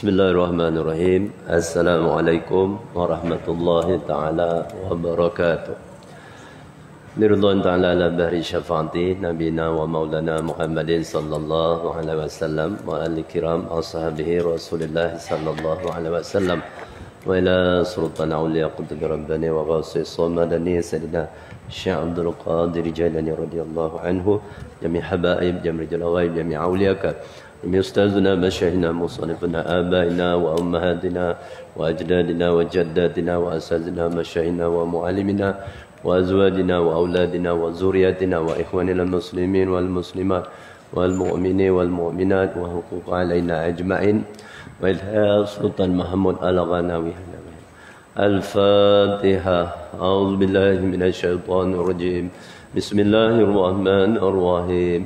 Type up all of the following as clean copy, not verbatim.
Bismillahirrahmanirrahim. Assalamualaikum warahmatullahi ta'ala wabarakatuh. Nirudhan ta'ala ala bahri syafa'ati Nabina wa maulana Muhammadin sallallahu alaihi wasallam wa ahli kiram ashabihi Rasulullah sallallahu alaihi wasallam wa ila sultan awliya qutub rabbani wa ghasis samadani sayyidina Syekh Abdul Qadir Jailani radhiyallahu anhu jami' habaib jami' jalawai jami' awliyaka jami' ustazuna masyaykhina musannifuna abaina wa ummahatina wa ajdadina wa jaddatina wa asazina masyaykhina wa muallimina wa azwajina wa auladina wa zuriyatina wa ikhwanina al-muslimin wal muslimat wal mu'minin wal mu'minat wa huquq alaina ajma'in wa ilha Sultan Mahmud Al-Ghanawi. Al-Fatiha. A'udzu billahi minasy syaithanir rajim. Bismillahirrahmanirrahim.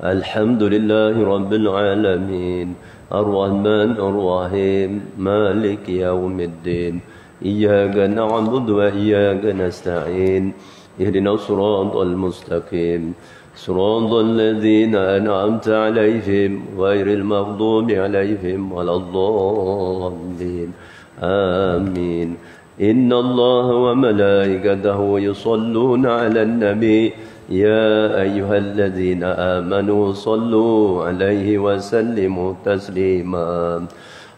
Alhamdulillahi rabbil alamin. Ar-Rahmanir Rahim. Maliki yaumiddin. Iyyaka na'budu wa iyyaka nasta'in. Ihdinas siratal mustaqim. Siratal ladzina an'amta 'alaihim ghairil maghdubi 'alaihim waladdallin. Amin. Inna Allah wa malaikatahu yusalluna 'alan nabi ya ayyuhalladzina amanu sallu 'alaihi wa sallimu taslima.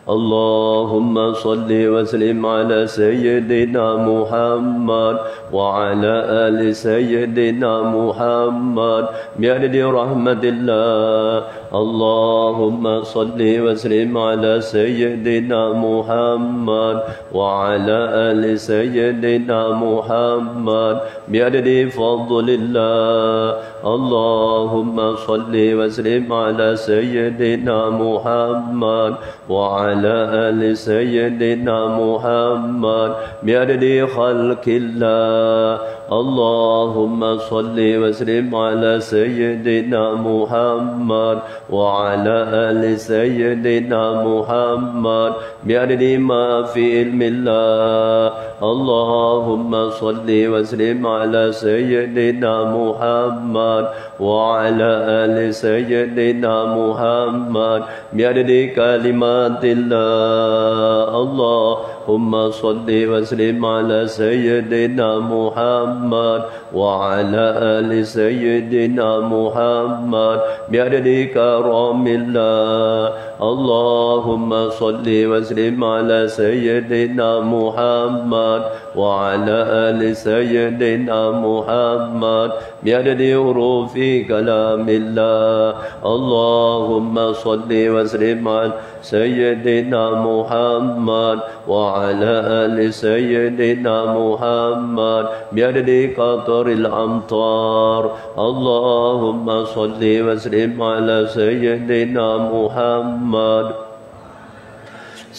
Allahumma salli wa sallim ala sayyidina Muhammad wa ala ali sayyidina Muhammad bi'adadi rahmatillah. Allahumma salli wa sallim ala sayyidina Muhammad wa ala ali sayyidina Muhammad bi'adadi fadlillah. Allahumma salli wa sallim ala sayyidina Muhammad wa ala ali sayyidina Muhammad bi'adadi khalqillah. Allahumma salli wa sallim ala sayyidina Muhammad wa ala ali sayyidina Muhammad bi'adadi ma fi ilmillah. Allahumma salli wa sallim ala sayyidina Muhammad wa ala ali sayyidina Muhammad bi'adadi kalimatillah. Allahumma salli wa sallim ala sayyidina Muhammad wa ala ali sayyidina Muhammad bi'adadi karamillah. Allahumma salli wa sallim ala sayyidina Muhammad wa ala ali sayyidina Muhammad bi'adadi hurufi kalamillah. Allahumma salli wa sallim ala sayyidina Muhammad wa ala ali sayyidina Muhammad bi'adadi qataril amtar. Allahumma salli wa sallim ala sayyidina Muhammad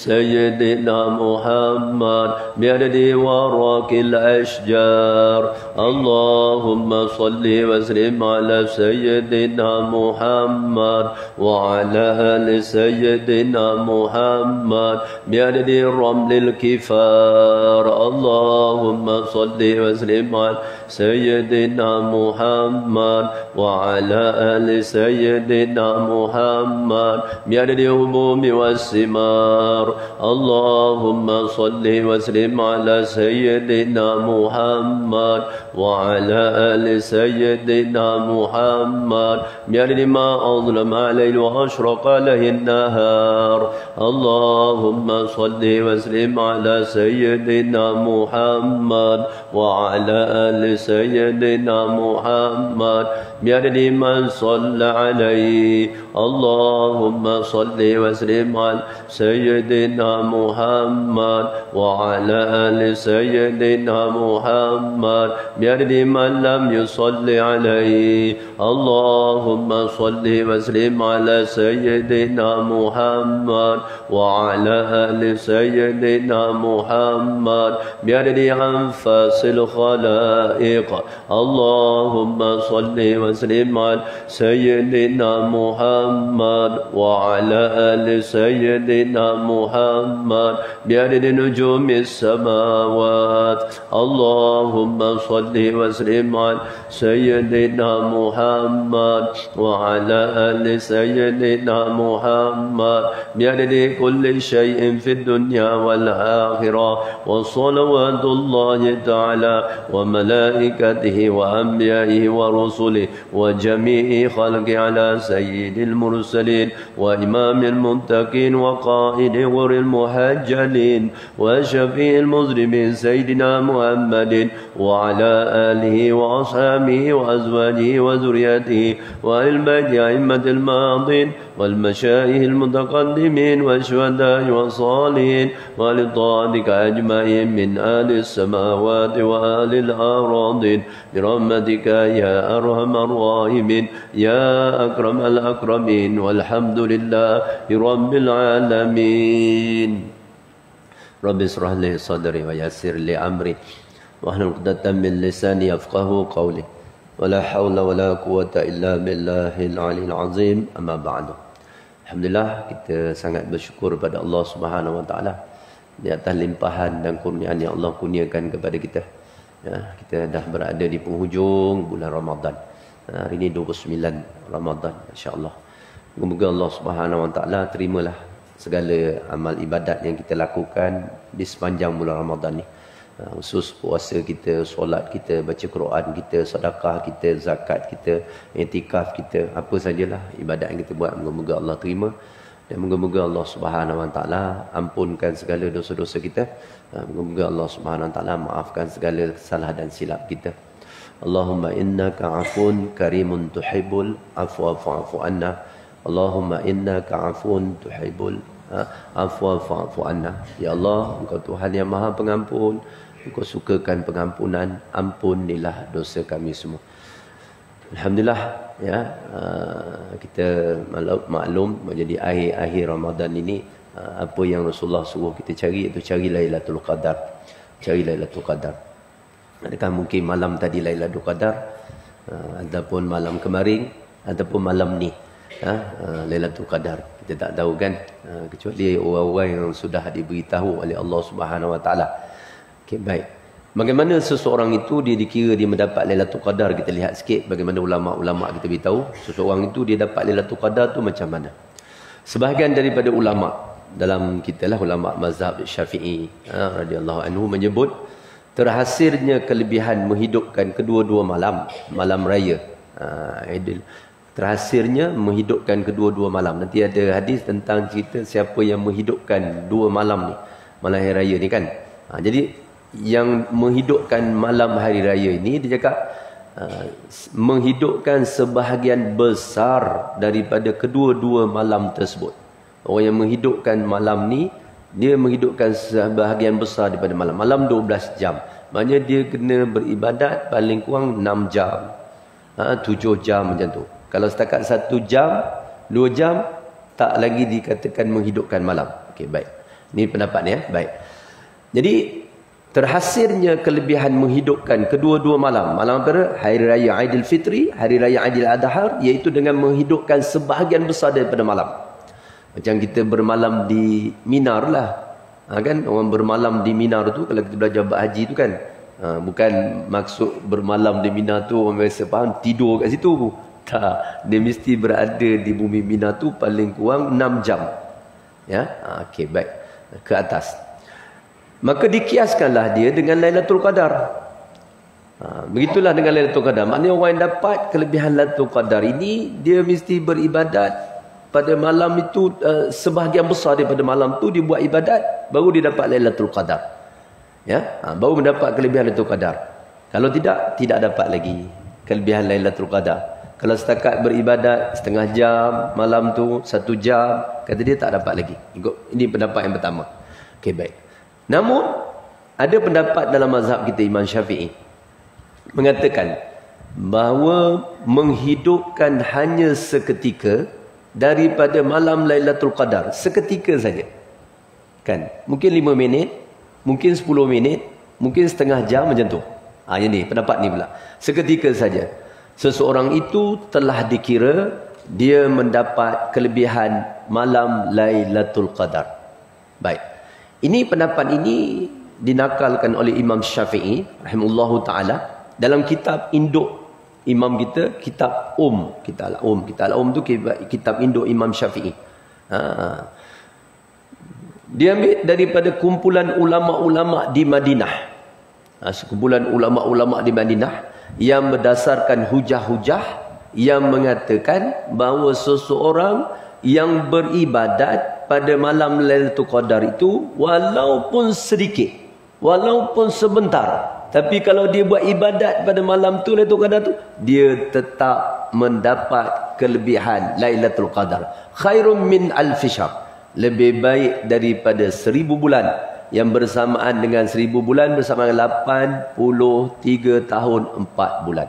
Sayyidina Muhammad bi'adadi warakil ashjar. Allahumma salli wa sallim ala sayyidina Muhammad wa ala ali sayyidina Muhammad bi'adadi ramlil kifar. Allahumma salli wa sallim ala sayyidina Muhammad wa ala ali sayyidina Muhammad bi'adadi humumi wassimar. Allahumma salli wa sallim ala sayyidina Muhammad wa ala ali sayyidina Muhammad bi'adadi ma azlama al-layl wa ashraqa alayhi an-nahar. Allahumma salli wa sallim ala sayyidina Muhammad wa ala ali sayyidina Muhammad bi'adadi man salla alayhi. Allahumma salli wa sallim ala sayyidina Muhammad wa ala ali sayyidina Muhammad bi'adadi man lam yusalli alayhi. Allahumma salli wa sallim ala sayyidina Muhammad wa ala ali sayyidina Muhammad bi'adadi anfas أنفاس الخلائق. اللهم صل وسلم على سيدنا محمد وعلى آل سيدنا محمد بعدد نجوم السماوات. اللهم صل وسلم على سيدنا محمد وعلى آل سيدنا محمد بعدد كل شيء في الدنيا والآخرة. وصلوات الله تعالى وملائكته وأنبيائه ورسله وجميع خلقه على سيد المرسلين وإمام المتقين وقائد غر المحجلين وشفيع المذنبين سيدنا محمد وعلى آله وأصحابه وأزواجه وذريته وآل بيت أئمة الماضين والمشايخ المتقدمين والشهداء والصالحين ولطاعتك أجمعين من آل السماوات وآل الأراضين برحمتك يا أرحم الراحمين يا أكرم الأكرمين والحمد لله رب العالمين. رب اشرح لي صدري ويسر لي أمري واحلل عقدة من لساني يفقهوا قولي ولا حول ولا قوة إلا بالله العلي العظيم. أما بعد. Alhamdulillah, kita sangat bersyukur kepada Allah Subhanahu Wa Taala di atas limpahan dan kurniaan yang Allah kurniakan kepada kita. Ya, kita dah berada di penghujung bulan Ramadan. Hari ini 29 Ramadan, insya-Allah. Semoga Allah Subhanahu Wa Taala terimalah segala amal ibadat yang kita lakukan di sepanjang bulan Ramadan ni. Khusus puasa kita, solat kita, baca Quran kita, sedekah kita, zakat kita, iktikaf kita, apa sajalah ibadat yang kita buat, moga-moga Allah terima dan moga-moga Allah Subhanahu Wa Taala ampunkan segala dosa-dosa kita. Moga-moga Allah Subhanahu Wa Taala maafkan segala salah dan silap kita. Allahumma innaka afun karimun tuhibbul afwa fa'fu anna. Allahumma innaka afun tuhibbul afwa fa'fu anna. Ya Allah, Engkau Tuhan yang Maha Pengampun, Engkau sukakan pengampunan, ampunilah dosa kami semua. Alhamdulillah, ya, kita maklum menjadi akhir Ramadan ini, apa yang Rasulullah suruh kita cari, iaitu cari Lailatul Qadar. Cari Lailatul Qadar. Adakah mungkin malam tadi Lailatul Qadar, ataupun malam kemarin, ataupun malam ni Lailatul Qadar, kita tak tahu kan, kecuali orang-orang yang sudah diberitahu oleh Allah Subhanahu Wa Taala. Okey, baik. Bagaimana seseorang itu dia dikira dia mendapat Lailatul Qadar? Kita lihat sikit bagaimana ulama-ulama kita beritahu seseorang itu dia dapat Lailatul Qadar tu macam mana. Sebahagian daripada ulama dalam kita lah, ulama mazhab Syafi'i radhiyallahu anhu menyebut terhasilnya kelebihan menghidupkan kedua-dua malam raya Aidil. Terhasilnya menghidupkan kedua-dua malam. Nanti ada hadis tentang cerita siapa yang menghidupkan dua malam ni, malam hari raya ni kan. Jadi yang menghidupkan malam hari raya ini, dia cakap menghidupkan sebahagian besar daripada kedua-dua malam tersebut. Orang yang menghidupkan malam ni, dia menghidupkan sebahagian besar daripada malam 12 jam. Maknanya dia kena beribadat paling kurang 6 jam, 7 jam macam tu. Kalau setakat 1 jam, 2 jam, tak lagi dikatakan menghidupkan malam. Okey, baik. Ini pendapat ni, ya. Baik. Jadi terhasilnya kelebihan menghidupkan kedua-dua malam. Malam apa? Hari Raya Aidilfitri, Hari Raya Aidil Adha, iaitu dengan menghidupkan sebahagian besar daripada malam. Macam kita bermalam di Minar lah. Kan? Orang bermalam di Minar tu, kalau kita belajar bab haji tu kan. Bukan maksud bermalam di Minar tu, orang biasa faham, tidur kat situ. Tak. Dia mesti berada di bumi Minar tu paling kurang 6 jam. Ya, okey, baik. Ke atas. Maka dikiaskanlah dia dengan Lailatul Qadar. Begitulah dengan Lailatul Qadar. Maknanya orang yang dapat kelebihan Lailatul Qadar ini, dia mesti beribadat pada malam itu, sebahagian besar daripada malam tu dia buat ibadat, baru dia dapat Lailatul Qadar. Ya, baru mendapat kelebihan Lailatul Qadar. Kalau tidak, tidak dapat lagi kelebihan Lailatul Qadar. Kalau setakat beribadat setengah jam malam tu, 1 jam, kata dia tak dapat lagi. Ini pendapat yang pertama. Okey, baik. Namun ada pendapat dalam mazhab kita Imam Syafi'i mengatakan bahawa menghidupkan hanya seketika daripada malam Lailatul Qadar, seketika saja. Kan? Mungkin 5 minit, mungkin 10 minit, mungkin setengah jam macam tu. Yang ni, pendapat ni pula. Seketika saja seseorang itu telah dikira dia mendapat kelebihan malam Lailatul Qadar. Baik. Ini pendapat ini dinakalkan oleh Imam Syafi'i rahimahullahu taala dalam kitab induk imam kita, kitab Kitab Al-Um tu kitab induk Imam Syafi'i. Dia ambil daripada kumpulan ulama-ulama di Madinah. Sekumpulan ulama-ulama di Madinah yang berdasarkan hujah-hujah yang mengatakan bahawa seseorang yang beribadat pada malam Lailatul Qadar itu walaupun sedikit, walaupun sebentar, tapi kalau dia buat ibadat pada malam tu Lailatul Qadar tu, dia tetap mendapat kelebihan Lailatul Qadar. Khairum min alfi syahr. Lebih baik daripada 1000 bulan. Yang bersamaan dengan 1000 bulan bersamaan 83 tahun 4 bulan.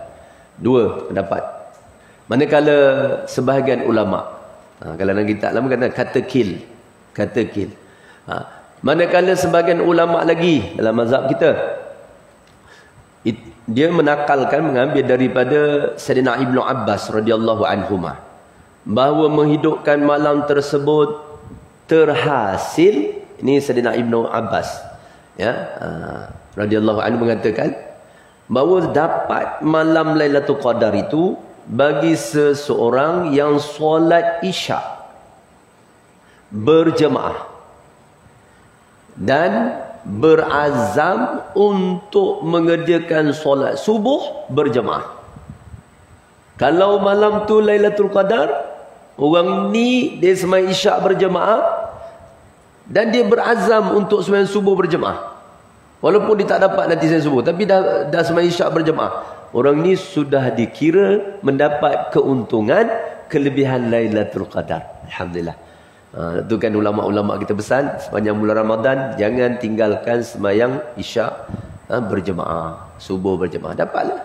Dua pendapat. Manakala sebahagian ulama, kalau dalam kitab lama kata kil. Manakala sebahagian ulama lagi dalam mazhab kita, dia menakalkan, mengambil daripada Sayyidina Ibnu Abbas radhiyallahu anhuma, bahawa menghidupkan malam tersebut terhasil. Ini Sayyidina Ibnu Abbas radhiyallahu anhu mengatakan bahawa dapat malam Lailatul Qadar itu bagi seseorang yang solat Isyak berjemaah dan berazam untuk mengerjakan solat subuh berjemaah. Kalau malam tu Lailatul Qadar, orang ni dia sembahyang Isyak berjemaah dan dia berazam untuk sembahyang subuh berjemaah. Walaupun dia tak dapat nanti sembahyang subuh, tapi dah sembahyang Isyak berjemaah. Orang ni sudah dikira mendapat keuntungan kelebihan Lailatul Qadar. Alhamdulillah. Itu kan ulama-ulama kita pesan sepanjang bulan Ramadan, jangan tinggalkan sembahyang Isyak berjemaah, subuh berjemaah. Dapatlah.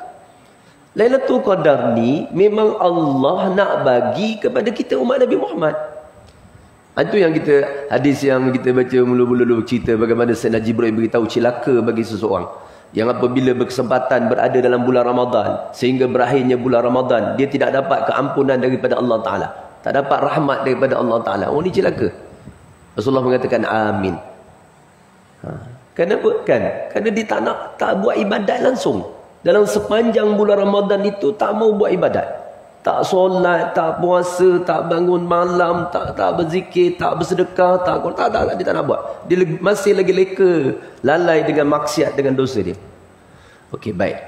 Lailatul Qadar ni memang Allah nak bagi kepada kita umat Nabi Muhammad. Itu yang kita, hadis yang kita baca mula-mula cerita bagaimana Sayyidina Jibril beritahu celaka bagi seseorang yang apabila berkesempatan berada dalam bulan Ramadan sehingga berakhirnya bulan Ramadan, dia tidak dapat keampunan daripada Allah Ta'ala, tak dapat rahmat daripada Allah Ta'ala. Oh, ni celaka. Rasulullah mengatakan amin. Kenapa? Kerana dia tak buat ibadat langsung. Dalam sepanjang bulan Ramadan itu tak mau buat ibadat. Tak solat, tak puasa, tak bangun malam, tak berzikir, tak bersedekah, dia tak nak buat. Dia masih lagi leka, lalai dengan maksiat, dengan dosa dia. Okey, baik.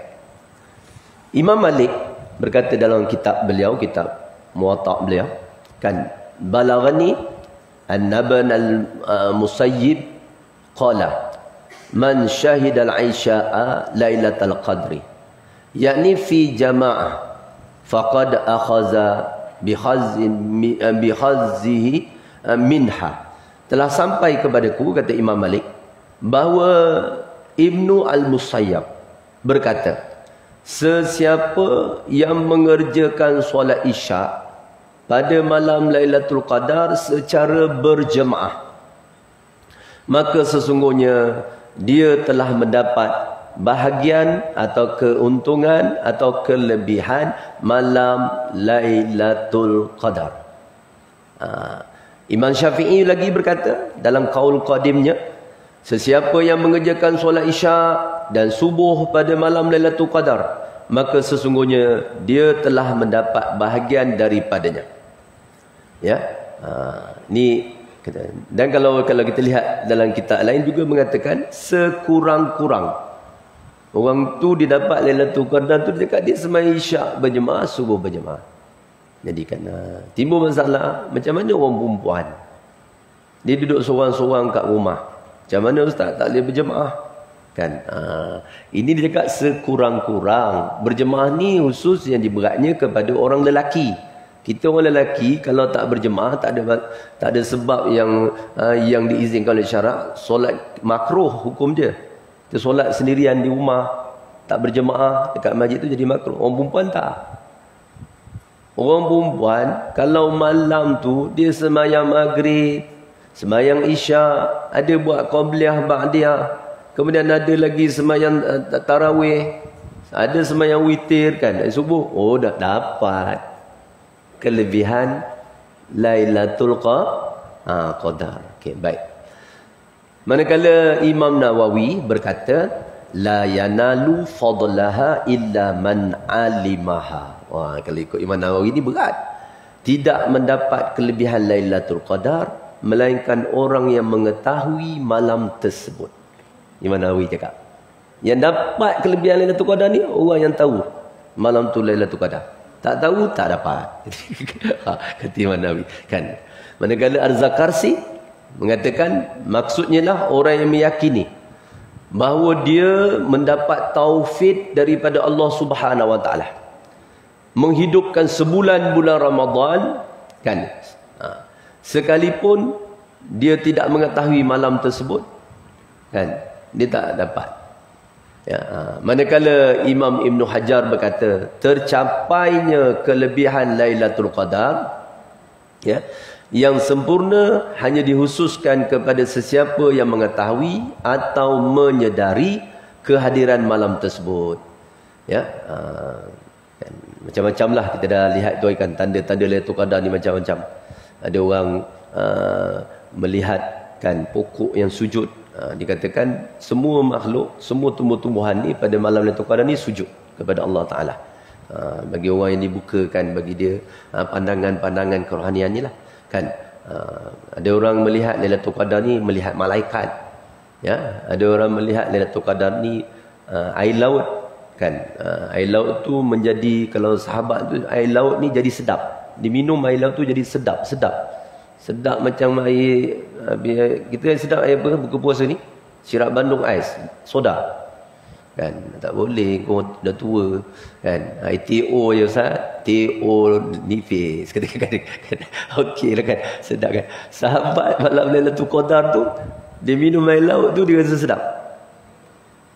Imam Malik berkata dalam kitab beliau, kitab Muwatta' beliau, kan, balaghani an-Naban al-Musayyib qala man syahida al-Isya'a lailatal qadri yakni fi jama'ah faqad akhaza bihazzihi minha. Telah sampai kepadaku, kata Imam Malik, bahawa Ibnu Al-Musayyab berkata, sesiapa yang mengerjakan solat Isyak pada malam Lailatul Qadar secara berjemaah, maka sesungguhnya dia telah mendapat bahagian atau keuntungan atau kelebihan malam Lailatul Qadar. Imam Syafi'i lagi berkata dalam qaul qadimnya, sesiapa yang mengerjakan solat Isyak dan subuh pada malam Lailatul Qadar, maka sesungguhnya dia telah mendapat bahagian daripadanya. Ya. Ni dan kalau kita lihat dalam kitab lain juga mengatakan sekurang-kurang orang tu dia dapat Lailatul Qadar tu dekat dia sembahyang Isyak berjemaah, subuh berjemaah. Jadi kan timbul masalah, macam mana orang perempuan dia duduk seorang-seorang kat rumah, macam mana ustaz tak boleh berjemaah kan? Ini dia cakap sekurang-kurang. Berjemaah ni khusus yang diberatnya kepada orang lelaki. Kita orang lelaki kalau tak berjemaah, tak ada sebab yang diizinkan oleh syarak, solat makruh hukum dia. Kita solat sendirian di rumah, tak berjemaah dekat masjid tu jadi makruh. Orang perempuan tak. Orang perempuan kalau malam tu dia sembahyang maghrib, sembahyang Isyak, ada buat qabliyah ba'diyah, kemudian ada lagi sembahyang tarawih, Ada sembahyang witir kan, subuh, oh dah dapat kelebihan Lailatul Qadar. Okey, baik. Manakala Imam Nawawi berkata, la yanalu fadlaha illa man alimaha. Wah, kalau ikut Imam Nawawi ni berat. Tidak mendapat kelebihan Lailatul Qadar melainkan orang yang mengetahui malam tersebut. Imam Nawawi cakap, yang dapat kelebihan Lailatul Qadar ni orang yang tahu malam tu Lailatul Qadar. Tak tahu tak dapat. Kata Imam Nawawi kan. Manakala Ar-Zakarsi mengatakan maksudnya lah orang yang meyakini bahawa dia mendapat taufik daripada Allah Subhanahu Wa Taala menghidupkan sebulan bulan Ramadan kan, sekalipun dia tidak mengetahui malam tersebut kan, dia tak dapat ya. Manakala Imam Ibn Hajar berkata tercapainya kelebihan Lailatul Qadar ya, yang sempurna hanya dihususkan kepada sesiapa yang mengetahui atau menyedari kehadiran malam tersebut ya. Macam-macam lah kita dah lihat tu kan, tanda-tanda Lailatul Qadar ni macam-macam. Ada orang melihat kan pokok yang sujud, dikatakan semua makhluk, semua tumbuh-tumbuhan ni pada malam Lailatul Qadar ni sujud kepada Allah Ta'ala. Bagi orang yang dibukakan bagi dia pandangan-pandangan kerohanian ni lah kan. Ada orang melihat Lailatul Qadar ni melihat malaikat ya. Ada orang melihat Lailatul Qadar ni air laut kan. Air laut tu menjadi, kalau sahabat tu air laut ni jadi sedap, diminum air laut tu jadi sedap macam air kita sedap air apa buka puasa ni, sirap Bandung ais soda kan. Tak boleh, kau dah tua kan. ITO je Ustaz, TO nipis kata-kata kan. Okey lah kan, sedap kan. Sahabat malam Lailatul Qadar tu dia minum air laut tu dia rasa sedap.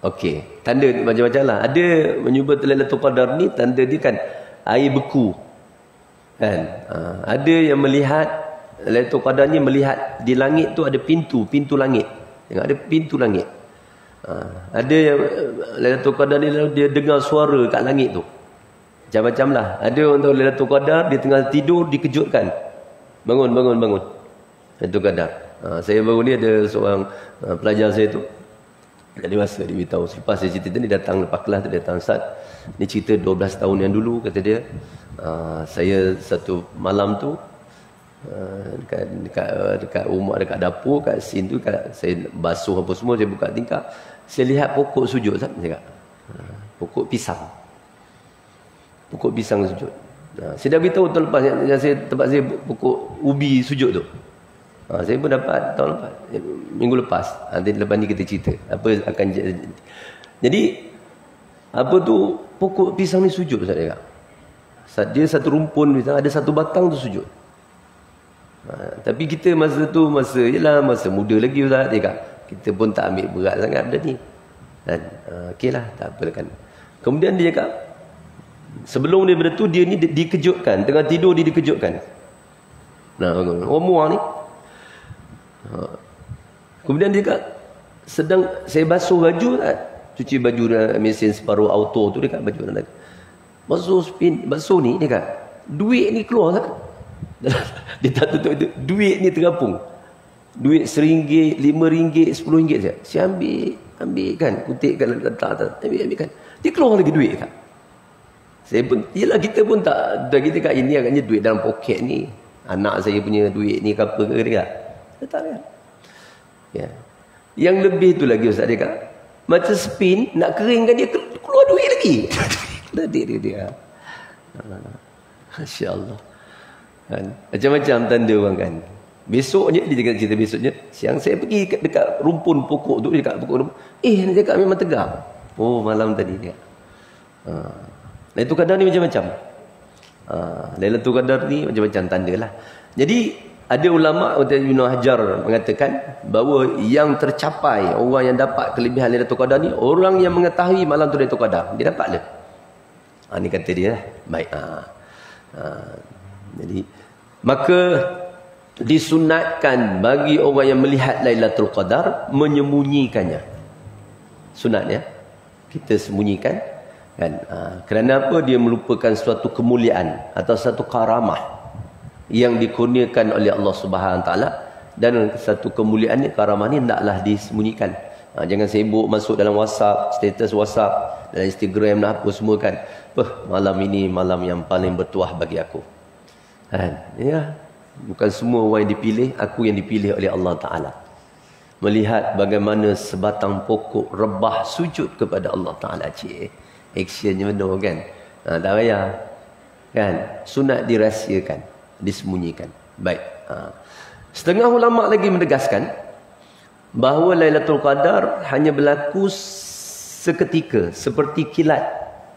Okey, tanda macam-macam lah. Ada menyebut Lailatul Qadar ni tanda dia kan air beku kan. Ada yang melihat Lailatul Qadar ni melihat di langit tu ada pintu langit. Tengok ada pintu langit. Ada yang Lailatul Qadar ni dia dengar suara kat langit tu. Macam-macam lah. Ada orang tahu Lailatul Qadar dia tengah tidur dikejutkan. Bangun. Lailatul Qadar. Saya baru ni ada seorang pelajar saya tu. Dia masa dia beritahu. Selepas dia cerita dia datang lepas kelas tu, dia datang, Ustaz, ni cerita 12 tahun yang dulu, kata dia. Saya satu malam tu dekat rumah, dekat dapur, kat sini tu, saya basuh apa semua, saya buka tingkap, saya lihat pokok sujud, Ustaz, cakap. Pokok pisang sujud. Saya dah beritahu tahun lepas yang tempat saya pokok ubi sujud tu. Saya pun dapat tahun lepas, minggu lepas. Nanti lepas ni kita cerita apa akan jadi. Jadi apa tu pokok pisang ni sujud, Ustaz cakap. Dia satu rumpun pisang, ada satu batang tu sujud. Tapi kita masa tu masa muda lagi, Ustaz cakap. Kita pun tak ambil berat sangat benda ni. Dan okeylah, tak apa kan. Kemudian dia cakap sebelum daripada tu dia ni dikejutkan, tengah tidur dia dikejutkan. Orang ni. Kemudian dia kata sedang saya basuh baju, cuci baju dalam mesin separuh auto tu, dia kata baju dalam basuh ni, dia kata duit ni keluar tak? Dia tak tutup itu, duit ni terapung, duit RM1, RM5, RM10 saja. Saya ambil kan, kutipkan letak, ambil kan, dia keluar lagi duit kan. Saya pun, yelah kita pun tak, kita kat ini agaknya duit dalam poket ni, anak saya punya duit ni ke apa ke, dia kata tak kan. Ya. Yang lebih tu lagi, Ustaz, dia kata macam spin nak keringkan, dia keluar duit lagi. dia. Masya-Allah. Kan? Macam-macam tanda orang kan. Besoknya dia cerita besoknya, siang saya pergi dekat rumpun pokok tu, dekat pokok rumpun. Dia cakap memang tegak. Oh, malam tadi dia. Lailatul Qadar ni macam-macam. Lailatul Qadar ni macam-macam tanda lah. Jadi ada ulama Ibn Hajar mengatakan bahawa yang tercapai, orang yang dapat kelebihan Lailatul Qadar ni, orang yang mengetahui malam tu Lailatul Qadar, dia dapat lah. Ni kata dia lah. Baik. Jadi maka disunatkan bagi orang yang melihat Lailatul Qadar menyembunyikannya. Sunat ya. Kita sembunyikan Kan? Kerana apa? Dia melupakan suatu kemuliaan atau satu karamah yang dikurniakan oleh Allah Subhanahu Wa Taala, dan satu kemuliaan ni, karamah ni hendaklah disembunyikan. Jangan sibuk masuk dalam WhatsApp, status WhatsApp, dalam Instagram lah apa semua kan. Malam ini malam yang paling bertuah bagi aku. Kan? Ya, bukan semua orang yang dipilih, aku yang dipilih oleh Allah Taala. Melihat bagaimana sebatang pokok rebah sujud kepada Allah Taala. Actionnya benar kan. Tak payah. Kan? Sunat dirahsiakan, disembunyikan. Baik. Setengah ulama lagi menegaskan bahawa Lailatul Qadar hanya berlaku seketika, seperti kilat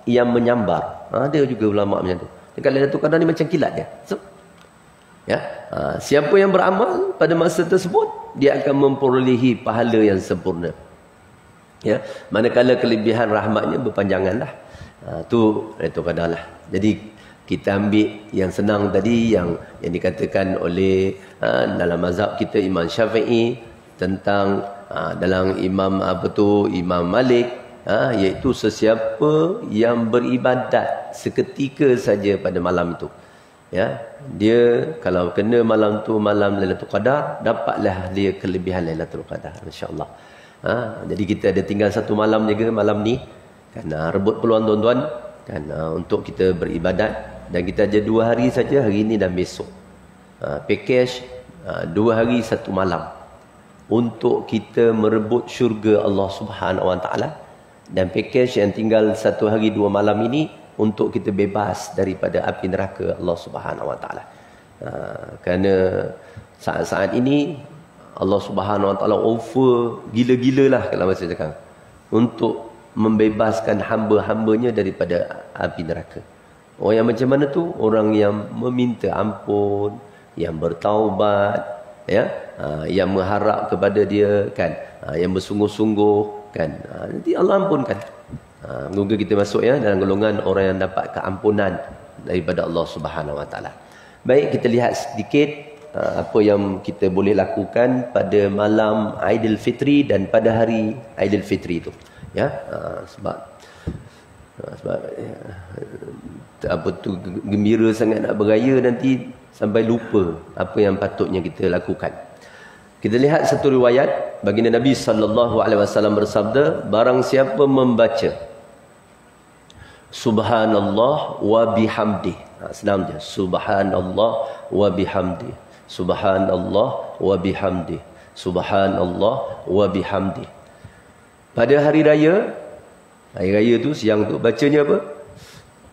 yang menyambar. Ada juga ulama macam tu. Dekat Lailatul Qadar ni macam kilat dia. Ya. Siapa yang beramal pada masa tersebut, dia akan memperolehi pahala yang sempurna. Ya, manakala kelebihan rahmatnya berpanjangan lah. Tu Lailatul Qadar lah. Jadi kita ambil yang senang tadi, yang dikatakan oleh dalam mazhab kita Imam Syafi'i tentang dalam Imam Imam Malik, iaitu sesiapa yang beribadat seketika saja pada malam itu, ya, dia kalau kena malam tu malam Lailatul Qadar, dapatlah dia kelebihan Lailatul Qadar, insya-Allah. Jadi kita ada tinggal satu malam je malam ni kan, rebut peluang tuan-tuan kan, untuk kita beribadat. Dan kita ada 2 hari saja, hari ni dan besok. Package 2 hari 1 malam untuk kita merebut syurga Allah Subhanahu Wa Taala, dan package yang tinggal 1 hari 2 malam ini untuk kita bebas daripada api neraka Allah Subhanahu Wa Taala. Kerana saat-saat ini Allah Subhanahu Wa Taala offer gila-gilalah kalau bahasa cakap, untuk membebaskan hamba-hambanya daripada api neraka. Orang yang macam mana tu? Orang yang meminta ampun, yang bertaubat, ya, yang mengharap kepada dia kan, yang bersungguh-sungguh kan, nanti Allah ampunkan. Moga kita masuk ya dalam golongan orang yang dapat keampunan daripada Allah Subhanahu Wa Taala. Baik, kita lihat sedikit apa yang kita boleh lakukan pada malam Aidilfitri dan pada hari Aidilfitri itu, ya. Sebab apa tu, gembira sangat nak beraya, nanti sampai lupa apa yang patutnya kita lakukan. Kita lihat satu riwayat, baginda Nabi sallallahu alaihi wasallam bersabda, barang siapa membaca subhanallah wa bihamdih, senang je, subhanallah wa bihamdih, subhanallah wa bihamdih, subhanallah wa bihamdih, pada hari raya tu, siang tu, bacanya apa?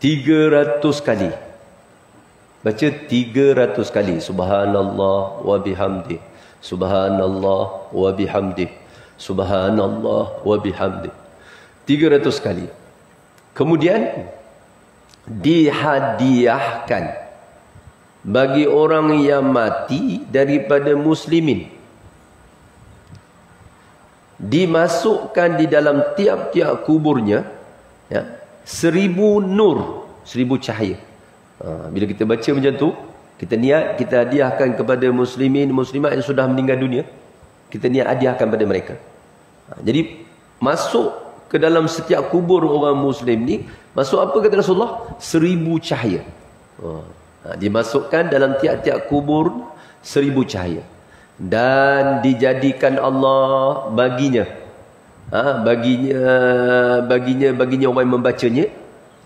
300 kali. Baca 300 kali. Subhanallah wa bihamdih, subhanallah wa bihamdih, subhanallah wa bihamdih, 300 kali. Kemudian dihadiahkan bagi orang yang mati daripada muslimin, dimasukkan di dalam tiap-tiap kuburnya, ya, 1000 nur, 1000 cahaya. Bila kita baca macam tu, kita niat, kita hadiahkan kepada muslimin, muslimat yang sudah meninggal dunia, kita niat hadiahkan pada mereka. Jadi masuk ke dalam setiap kubur orang muslim ni, masuk apa kata Rasulullah? 1000 cahaya. Dimasukkan dalam tiap-tiap kubur 1000 cahaya, dan dijadikan Allah baginya, baginya orang yang membacanya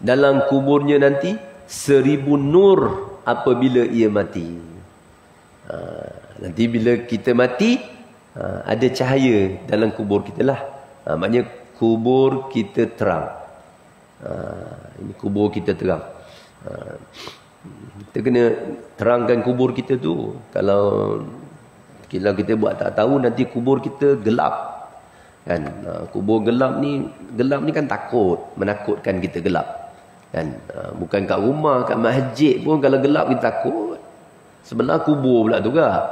dalam kuburnya nanti 1000 nur apabila ia mati. Nanti bila kita mati, ada cahaya dalam kubur kita lah. Maknanya kubur kita terang. Ini kubur kita terang. Kita kena terangkan kubur kita tu. Kalau kita buat tak tahu, nanti kubur kita gelap. Kan, kubur gelap ni kan takut, menakutkan kita gelap. Kan, bukan kat rumah, kat masjid pun kalau gelap kita takut. Sebelah kubur pula tu kan.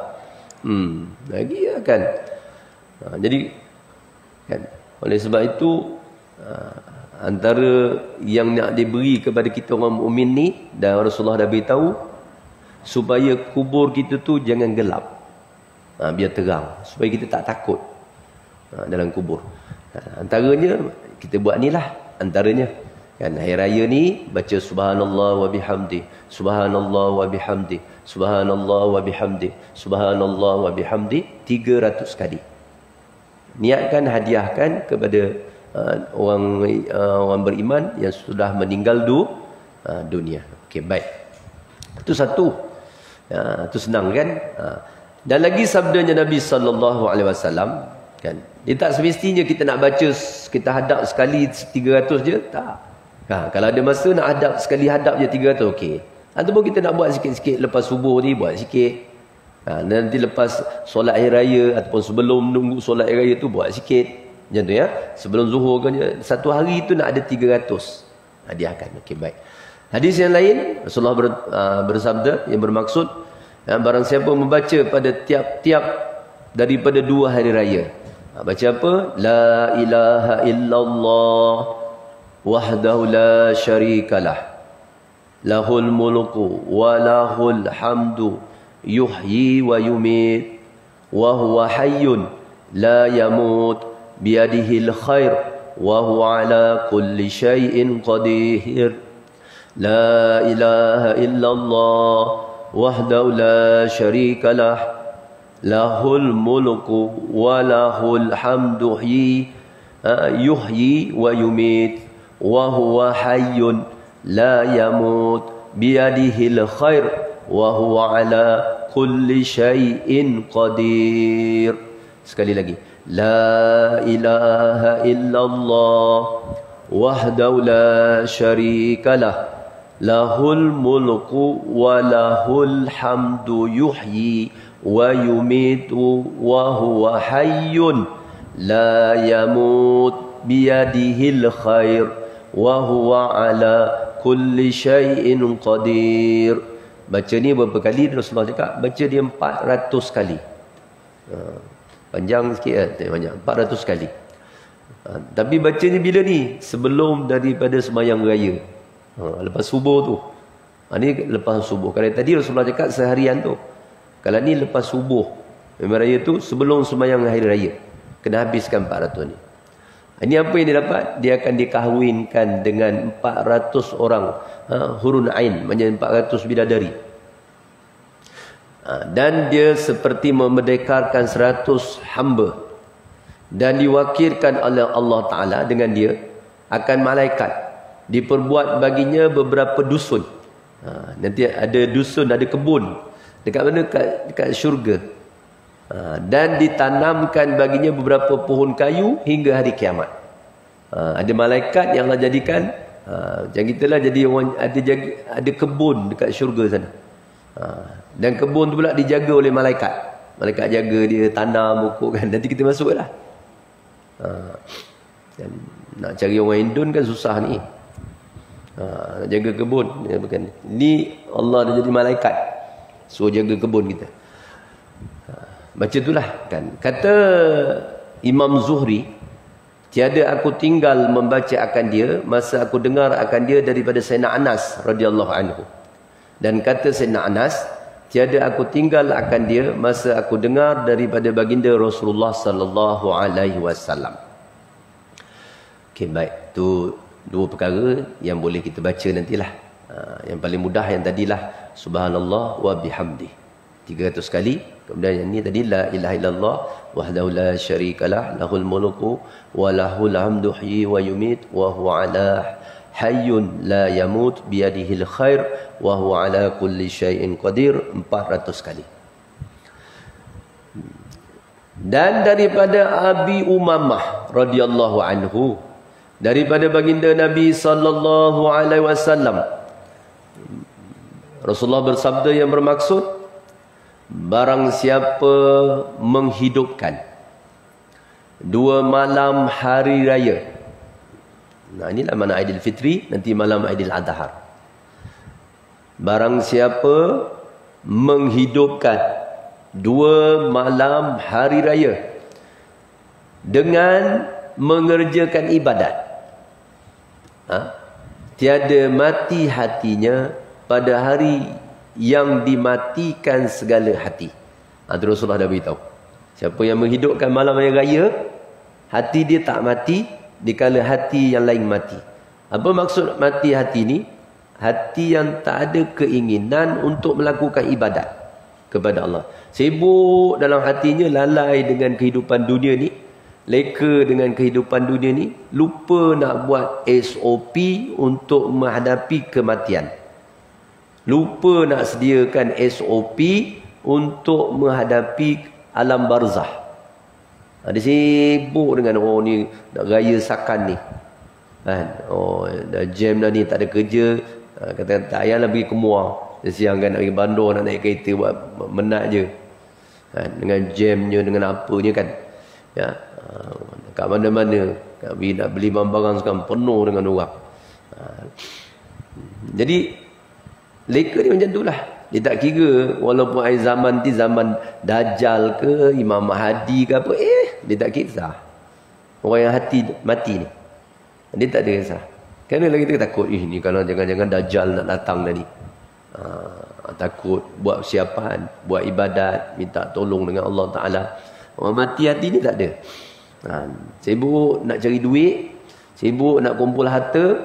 Lagi ya kan. Jadi kan, oleh sebab itu antara yang nak diberi kepada kita orang mukmin ni, dan Rasulullah dah beritahu, supaya kubur kita tu jangan gelap. Biar terang, supaya kita tak takut dalam kubur. Antaranya kita buat ni lah, antaranya Kan hari raya ni baca subhanallah wa bihamdi, subhanallah wa bihamdi, subhanallah wa bihamdi, subhanallah wa bihamdi 300 kali. Niatkan hadiahkan kepada orang beriman yang sudah meninggal dunia. Okey, baik. Itu satu. Itu senang kan? Dan lagi sabdanya Nabi sallallahu alaihi wasallam, kan. Dia tak semestinya kita nak baca, kita hadap sekali 300 je, tak. Kalau ada masa nak hadap sekali, hadap je 300, okey. Ataupun kita nak buat sikit-sikit lepas subuh ni, buat sikit. Nanti lepas solat hari raya ataupun sebelum nunggu solat hari raya tu buat sikit. Macam tu ya. Sebelum zuhur kan, satu hari tu nak ada 300. Hadiahkan. Okey, baik. Hadis yang lain, Rasulullah bersabda yang bermaksud, barang siapa membaca pada tiap-tiap daripada 2 hari raya. Baca apa? La ilaha illallah wahdahu la syarikalah, lahul mulku wa lahul hamdu, yuhyi wa yumit, wa huwa hayyun la yamut, biyadihil khair, wa huwa ala kulli syai'in qadir. La ilaha illallah wahdahu la syarikalah, lahul mulku wa lahul hamdu, yuhyi wa yumit, wa huwa hayyun la yamut, biyadihil khair, wa huwa ala kulli syai'in qadir. Sekali lagi. La ilaha illallah wahdahu la syarikalah, lahul mulku wa lahul hamdu, yuhyi wa yumitu, wa huwa hayyun la yamut, biyadihil khair, wa huwa ala kulli syai'in qadir. Baca ni berapa kali? Rasulullah cakap baca dia 400 kali. Panjang sikit banyak, 400 kali. Tapi baca ni bila ni? Sebelum daripada sembahyang raya. Lepas subuh tu. Ni lepas subuh. Kalau tadi Rasulullah cakap seharian tu. Kalau ni lepas subuh memang raya tu, sebelum sembahyang hari raya, kena habiskan 400 ni. Ini apa yang dia dapat? Dia akan dikahwinkan dengan 400 orang hurun ain, maknanya 400 bidadari. Dan dia seperti memerdekarkan 100 hamba, dan diwakilkan oleh Allah Ta'ala dengan dia akan malaikat. Diperbuat baginya beberapa dusun. Nanti ada dusun, ada kebun. Dekat mana? Dekat syurga. Dan ditanamkan baginya beberapa pohon kayu hingga hari kiamat. Ada malaikat yang Allah jadikan, macam kita lah, jadi orang ada kebun dekat syurga sana. Dan kebun tu pula dijaga oleh malaikat. Malaikat jaga dia, tanam, pokok kan. Nanti kita masuk lah. Dan nak cari orang Indon kan susah ni. Nak jaga kebun. Ni Allah dah jadi malaikat, suruh jaga kebun kita. Baca itulah kan. Kata Imam Zuhri, tiada aku tinggal membaca akan dia masa aku dengar akan dia daripada Sayyidina Anas radhiyallahu anhu. Dan kata Sayyidina Anas, tiada aku tinggal akan dia masa aku dengar daripada baginda Rasulullah sallallahu alaihi wasallam. Okey, baik. Tu dua perkara yang boleh kita baca nantilah. Yang paling mudah yang tadilah subhanallah wa bihamdi 300 kali. Kemudian yang ni tadi la ilaha illallah wahdahu la syarikalah, lahul mulku wa lahul hamdu, yuhyi wa yumit, wa huwa ala hayyun la yamut, biyadihil khair, wa huwa ala kulli syai'in qadir 400 kali. Dan daripada Abi Umamah radhiyallahu anhu, daripada baginda Nabi sallallahu alaihi wasallam, Rasulullah bersabda yang bermaksud, barang siapa menghidupkan 2 malam hari raya. Nah, inilah mana Aidil Fitri, nanti malam Aidil Adha. Barang siapa menghidupkan 2 malam hari raya dengan mengerjakan ibadat, tiada mati hatinya pada hari yang dimatikan segala hati. Itu Rasulullah dah beritahu. Siapa yang menghidupkan malam hari raya, hati dia tak mati dikala hati yang lain mati. Apa maksud mati hati ni? Hati yang tak ada keinginan untuk melakukan ibadat kepada Allah. Sibuk dalam hatinya, lalai dengan kehidupan dunia ni, leka dengan kehidupan dunia ni, lupa nak buat SOP untuk menghadapi kematian. Lupa nak sediakan SOP untuk menghadapi alam barzah. Dia sibuk dengan ni nak raya sakan ni. Kan? Dah jam dah ni, tak ada kerja. Kata tak payahlah pergi ke Muar. Siang kan nak pergi bandar, nak naik kereta buat menat je. Kan? Dengan jamnya, dengan apanya kan. Ya. Kat mana-mana nak beli barang sekarang penuh dengan orang. Jadi leka ni macam itulah. Dia tak kira walaupun akhir zaman ni zaman Dajjal ke Imam Mahdi ke apa, dia tak kisah. Orang yang hati mati ni, dia tak ada kisah. Kerana kita takut ni kalau jangan-jangan Dajjal nak datang tadi. Takut buat persiapan, buat ibadat, minta tolong dengan Allah Ta'ala. Orang mati hati ni tak ada. Sibuk nak cari duit, sibuk nak kumpul harta,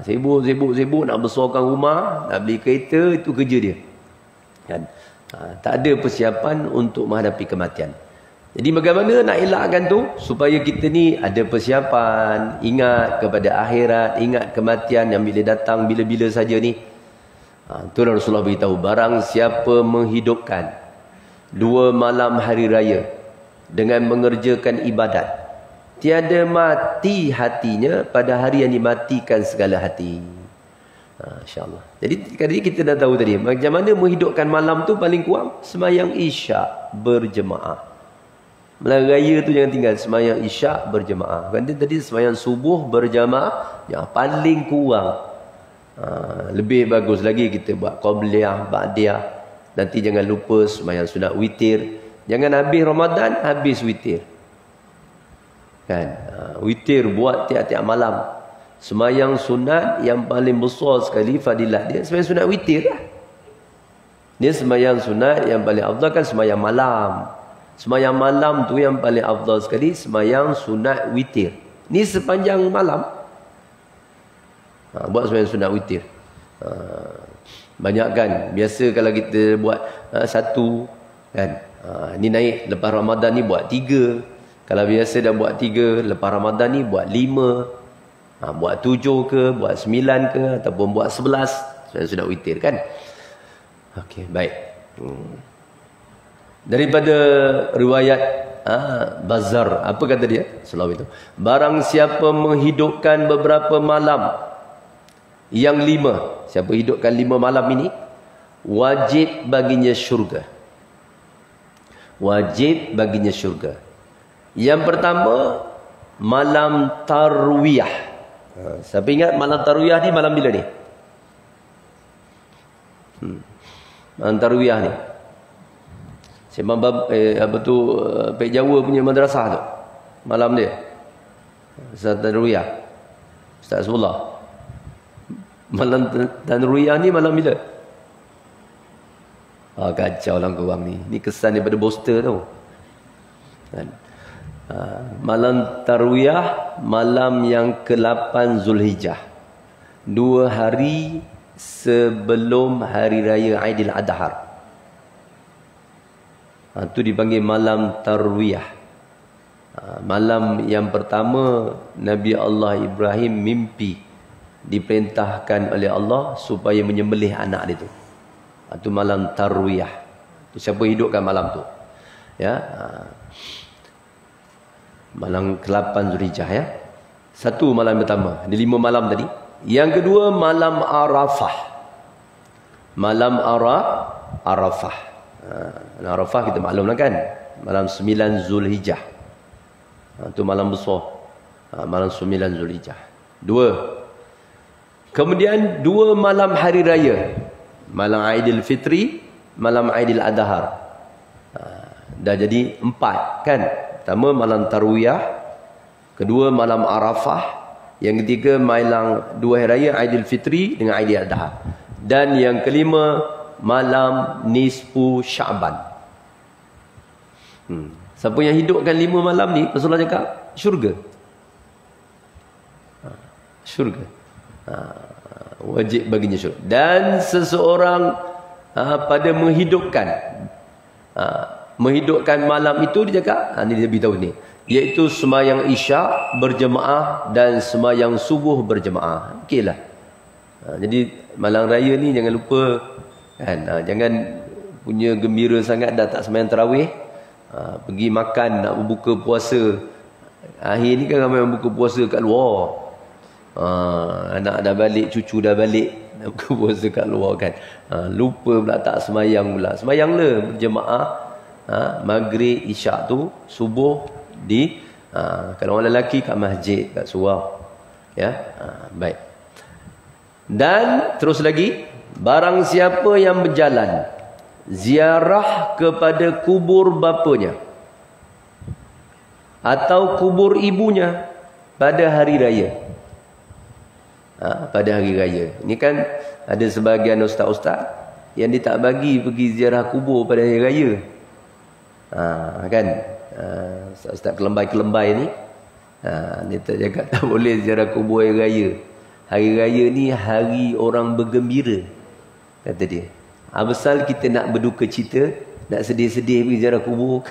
sibuk nak besarkan rumah, nak beli kereta, itu kerja dia. Kan? Tak ada persiapan untuk menghadapi kematian. Jadi bagaimana nak elakkan tu supaya kita ni ada persiapan, ingat kepada akhirat, ingat kematian yang bila datang bila-bila saja ni. Tu Rasulullah beritahu, barang siapa menghidupkan 2 malam hari raya dengan mengerjakan ibadat, tiada mati hatinya pada hari yang dimatikan segala hati. InsyaAllah. Jadi tadi kita dah tahu tadi macam mana menghidupkan malam tu. Paling kurang semayang isyak berjemaah. Malam raya tu jangan tinggal, semayang isyak berjemaah. Kan tadi semayang subuh berjemaah, yang paling kurang. Lebih bagus lagi kita buat qabliyah, ba'diyah. Nanti jangan lupa semayang sunat witir. Jangan habis Ramadan habis witir. Kan? Witir buat tiap-tiap malam. Semayang sunat yang paling besar sekali fadilah dia semayang sunat witir lah. Dia semayang sunat yang paling afdal kan semayang malam. Semayang malam tu yang paling afdal sekali semayang sunat witir. Ni sepanjang malam buat semayang sunat witir. Banyak kan. Biasa kalau kita buat satu kan, ni naik lepas Ramadan ni buat 3. Kalau biasa dah buat 3, lepas Ramadan ni buat 5. Buat 7 ke, buat 9 ke, ataupun buat 11. Sudah witir kan. Okey, baik. Daripada riwayat Bazar, apa kata dia? Selalu itu. Barang siapa menghidupkan beberapa malam yang 5, siapa hidupkan 5 malam ini, wajib baginya syurga. Wajib baginya syurga. Yang pertama, malam tarwiyah. Siapa ingat malam tarwiyah ni malam bila ni? Malam tarwiyah ni Sembang Pek Jawa punya madrasah tu. Malam dia Ustaz tarwiyah, Ustaz Rasulullah. Malam tarwiyah ni malam bila? Kacau lah korang ni. Ni kesan daripada poster tau kan? Malam tarwiyah, malam yang ke-8 Zulhijjah, 2 hari sebelum hari raya Aidil Adha. Itu dipanggil malam tarwiyah. Malam yang pertama Nabi Allah Ibrahim mimpi diperintahkan oleh Allah supaya menyembelih anak dia tu. Itu malam tarwiyah. Itu siapa hidupkan malam tu? Ya. Malam ke-8 Zulhijjah ya. Satu malam pertama. Ada 5 malam tadi. Yang kedua malam Arafah. Malam Arafah. Arafah kita maklumlah kan. Malam 9 Zulhijjah. Itu malam besar. Malam 9 Zulhijjah. 2. Kemudian 2 malam hari raya. Malam Aidil Fitri, malam Aidil Adha. Dah jadi 4 kan. Pertama malam tarwiyah, kedua malam Arafah, yang ketiga malam 2 hari raya Aidil Fitri dengan Aidil Adha, dan yang kelima malam nisfu Sya'ban. Siapa yang hidupkan 5 malam ni, Rasulullah cakap syurga. Syurga. Wajib baginya syurga. Dan seseorang pada menghidupkan malam itu, dia cakap, ni dia beritahu ni, iaitu sembahyang isyak berjemaah dan sembahyang subuh berjemaah. Okeylah. Jadi malam raya ni jangan lupa kan, jangan punya gembira sangat dah tak sembahyang tarawih, pergi makan nak berbuka puasa. Akhir ni kan ramai yang buka puasa kat luar. Anak dah balik, cucu dah balik, nak buka puasa kat luar kan. Lupa pula tak sembahyang pula. Sembahyanglah berjemaah maghrib isyak tu, subuh di kalau orang lelaki kat masjid, kat surau. Ya, baik. Dan terus lagi, barang siapa yang berjalan ziarah kepada kubur bapanya atau kubur ibunya pada hari raya. Pada hari raya. Ini kan ada sebahagian ustaz-ustaz yang dia tak bagi pergi ziarah kubur pada hari raya. Kan? Ustaz kelembai-kelembai ni, dia tak cakap tak boleh ziarah kubur hari raya. Hari raya ni hari orang bergembira, kata dia. Pasal kita nak berduka cita, nak sedih-sedih pergi ziarah kubur.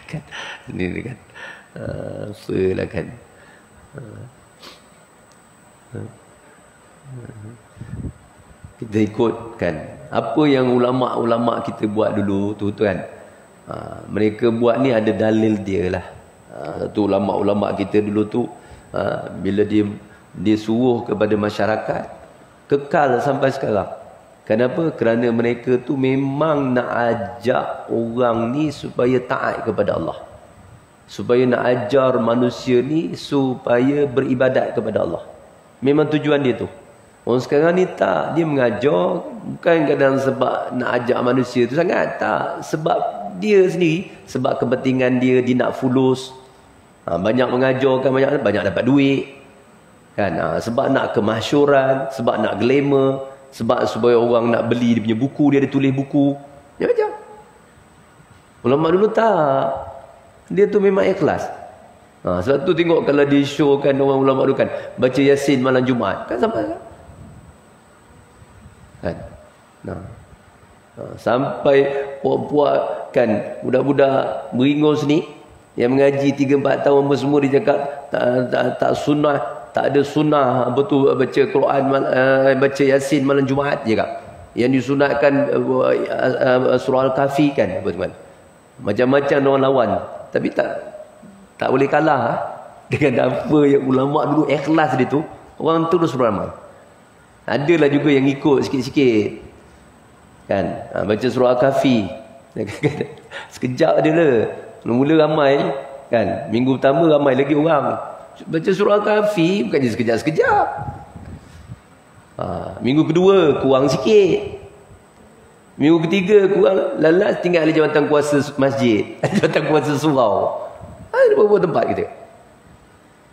Kan? Ini kan. Apalah kan. Kita ikutkan apa yang ulama-ulama kita buat dulu tu kan. Mereka buat ni ada dalil dia lah. Satu ulama-ulama kita dulu tu, bila dia suruh kepada masyarakat, kekal sampai sekarang. Kenapa? Kerana mereka tu memang nak ajak orang ni supaya taat kepada Allah, supaya nak ajar manusia ni supaya beribadat kepada Allah. Memang tujuan dia tu. Orang sekarang ni tak, dia mengajar bukan kadang sebab nak ajak manusia tu sangat, tak, sebab dia sendiri, sebab kepentingan dia nak fulus. Banyak mengajarkan, banyak dapat duit kan, sebab nak kemasyuran, sebab nak glamour, sebab supaya orang nak beli dia punya buku, dia ada tulis buku. Dia macam ulama dulu tak, dia tu memang ikhlas. Sebab tu tengok kalau dia showkan orang ulama dulu kan, baca Yasin malam Jumaat kan, sampai kan. Sampai puak-puak kan, budak-budak beringos ni yang mengaji 3-4 tahun apa semua, dia cakap tak sunnah, tak ada sunnah betul baca Quran, baca Yasin malam Jumaat je kak. Yang disunatkan surah Al-Kahfi kan, teman-teman. Macam-macam orang lawan, tapi tak boleh kalah dengan apa yang ulama dulu ikhlas dia tu. Orang terus beramal. Adalah juga yang ikut sikit-sikit kan, baca surah Al-Kahfi sekejap dia lah. Mula-mula ramai kan, minggu pertama ramai lagi orang baca surah Al-Kahfi, bukannya sekejap-sekejap. Minggu kedua kurang sikit, minggu ketiga kurang, lalas tinggal ada jawatan kuasa masjid, jawatan kuasa surau, ada beberapa tempat kita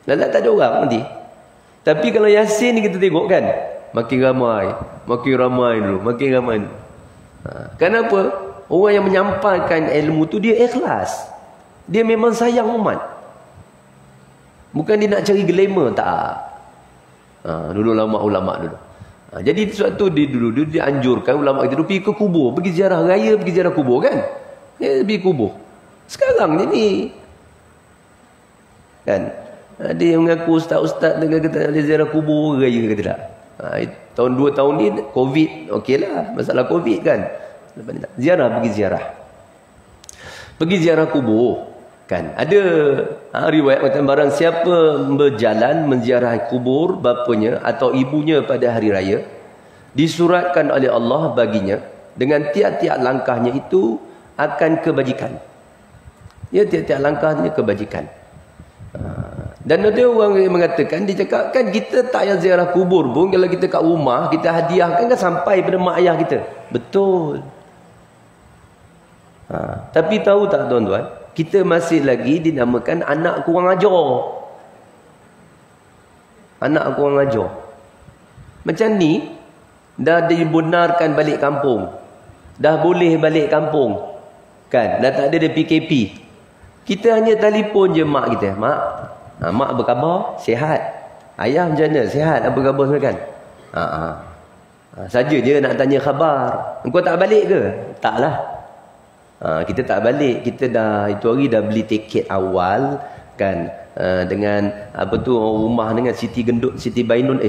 lalas tak ada orang nanti. Tapi kalau Yasin ni kita tengok kan, makin ramai dulu, makin ramai dulu. Kenapa? Orang yang menyampaikan ilmu tu dia ikhlas, dia memang sayang umat, bukan dia nak cari glamour, tak. Dulu ulama-ulama dulu. Jadi suatu dulu dia anjurkan ulama kita pergi ke kubur, pergi ziarah raya, pergi ziarah kubur kan. Dia pergi kubur. Sekarang ni kan, ada yang mengaku ustaz-ustaz dengan kata dia ziarah kubur raya, kata tak. Tahun 2 tahun ni Covid, okeylah, masalah Covid kan. Ziarah, pergi ziarah kubur kan. Ada riwayat kata barang siapa berjalan menziarahi kubur bapanya atau ibunya pada hari raya, disuratkan oleh Allah baginya dengan tiap-tiap langkahnya itu akan kebajikan. Ya, tiap-tiap langkahnya kebajikan. Dan ada orang yang mengatakan, dia cakap kan kita tak payah ziarah kubur pun, kalau kita kat rumah kita hadiahkan kan sampai pada mak ayah kita. Betul. Tapi tahu tak tuan-tuan, kita masih lagi dinamakan anak kurang ajar. Anak kurang ajar. Macam ni dah dibenarkan balik kampung, dah boleh balik kampung kan, dah tak ada PKP. Kita hanya telefon je mak kita, mak apa khabar? Sihat? Ayah macam mana? Sihat apa khabar semua kan? Saja je nak tanya khabar. Engkau tak balik ke? Taklah. Kita tak balik. Kita dah itu hari dah beli tiket awal kan, dengan apa tu rumah dengan Siti Gendut, Siti Bainun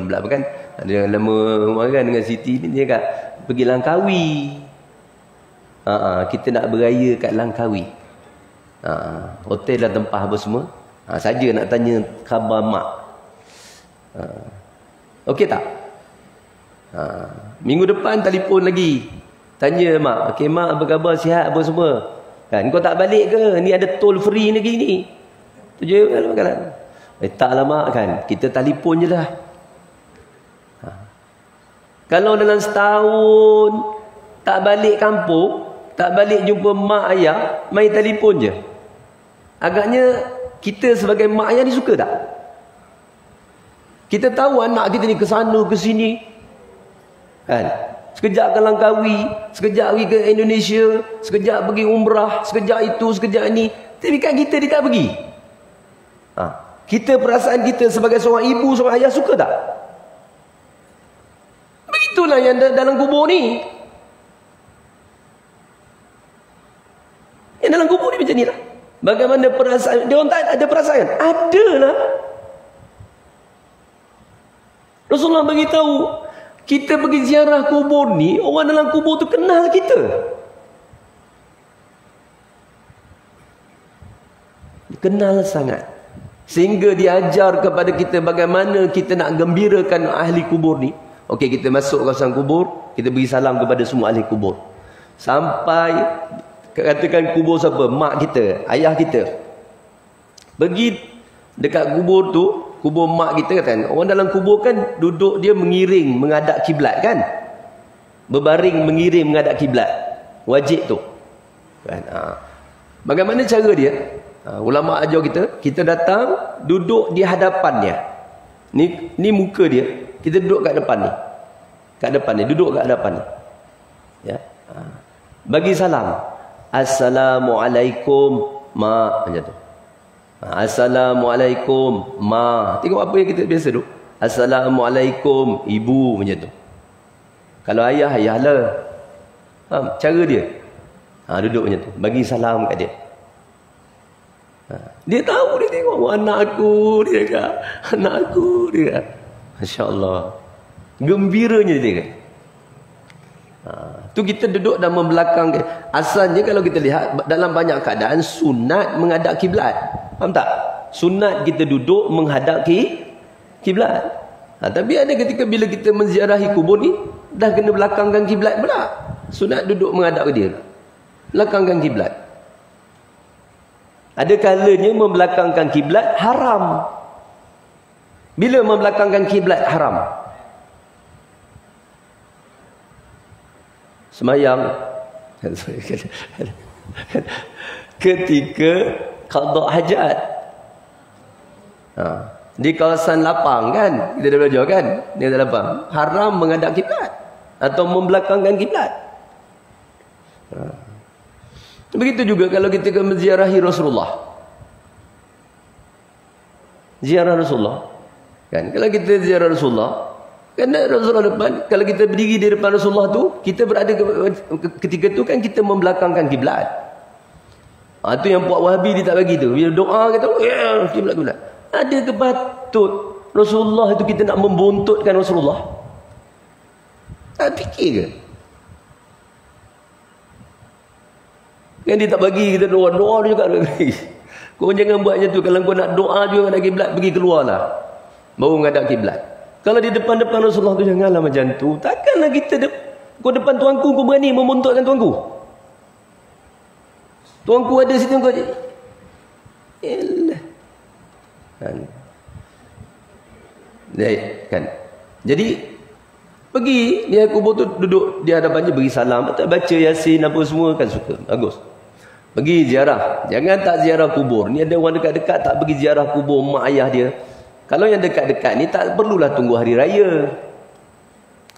pula apa kan? Ada nama rumah kan dengan Siti ni, dia kat pergi Langkawi. Kita nak beraya kat Langkawi. Hotel dah tempah apa semua. Saja nak tanya khabar mak. Okey tak? Minggu depan telefon lagi. Tanya mak, okey mak apa khabar, sihat apa semua? Kan kau tak balik ke? Ni ada toll free lagi ni. Tu je kan. Taklah mak kan. Kita telefon je lah. Kalau dalam setahun tak balik kampung, tak balik jumpa mak ayah, main telefon je. Agaknya kita sebagai mak ayah ni suka tak? Kita tahu anak kita ni ke sana ke sini. Kan? Sekejap ke Langkawi, sekejap pergi ke Indonesia, sekejap pergi umrah, sekejap itu, sekejap ini. Tapi kan kita dia tak pergi. Kita perasaan kita sebagai seorang ibu, seorang ayah suka tak? Begitulah yang dalam kubur ni. Yang dalam kubur ni macam ni lah. Bagaimana perasaan? Dia orang tak ada perasaan? Ada lah. Rasulullah beritahu, kita pergi ziarah kubur ni, orang dalam kubur tu kenal kita. Kenal sangat. Sehingga diajar kepada kita bagaimana kita nak gembirakan ahli kubur ni. Okey, kita masuk kawasan kubur, kita beri salam kepada semua ahli kubur. Sampai katakan kubur siapa? Mak kita, ayah kita. Pergi dekat kubur tu, kubur mak kita kan. Orang dalam kubur kan duduk dia mengiring menghadap kiblat kan. Berbaring mengiring menghadap kiblat. Wajib tu. Kan? Bagaimana cara dia? Ulama ajar kita datang duduk di hadapannya. Ni muka dia. Kita duduk kat depan ni. Kat depan ni, duduk kat hadapan ni. Ya. Bagi salam. Assalamualaikum mak, macam tu. Assalamualaikum ma. Tengok apa yang kita biasa duk. Assalamualaikum ibu, macam tu. Kalau ayah, ayahlah. Cara dia. Duduk macam tu. Bagi salam kat dia. Dia tahu, dia tengok anak aku, dia kata anak aku, dia kata. Masya-Allah. Gembiranya dia kata. Tu kita duduk dan membelakang. Asalnya kalau kita lihat dalam banyak keadaan sunat menghadap kiblat. Faham tak? Sunat kita duduk menghadap kiblat. Tapi ada ketika bila kita menziarahi kubur ni dah kena belakangkan kiblat pula. Sunat duduk menghadap ke dia. Belakangkan kiblat. Ada kalanya membelakangkan kiblat haram. Bila membelakangkan kiblat haram? Semayang ketika qada hajat. Di kawasan lapang kan, kita dah belajar kan, di lapang haram menghadap kiblat atau membelakangkan kiblat. Begitu juga kalau kita ke menziarahi Rasulullah. Ziarah Rasulullah kan, kalau kita ziarah Rasulullah kan, Rasulullah depan, kalau kita berdiri di depan Rasulullah tu, kita berada ketika tu kan kita membelakangkan kiblat. Tu yang puak Wahabi dia tak bagi tu. Bila doa kata kiblat. Ada ke patut Rasulullah itu kita nak membuntutkan Rasulullah? Tak fikir ke? Kan dia tak bagi kita doa juga tak bagi. Kau jangan buat macam tu. Kalau kau nak doa juga menghadap kiblat, pergi keluarlah. Baru menghadap kiblat. Kalau di depan-depan Rasulullah tu janganlah macam tu. Takkanlah kita kau depan tuanku kau berani membuntutkan tuanku. Tuanku ada situ kau. Elah. Kan. Jadi pergi dia kubur tu duduk di hadapannya beri salam, baca Yasin apa semua kan suka. Bagus. Pergi ziarah. Jangan tak ziarah kubur. Ni ada orang dekat-dekat tak pergi ziarah kubur mak ayah dia. Kalau yang dekat-dekat ni tak perlulah tunggu hari raya.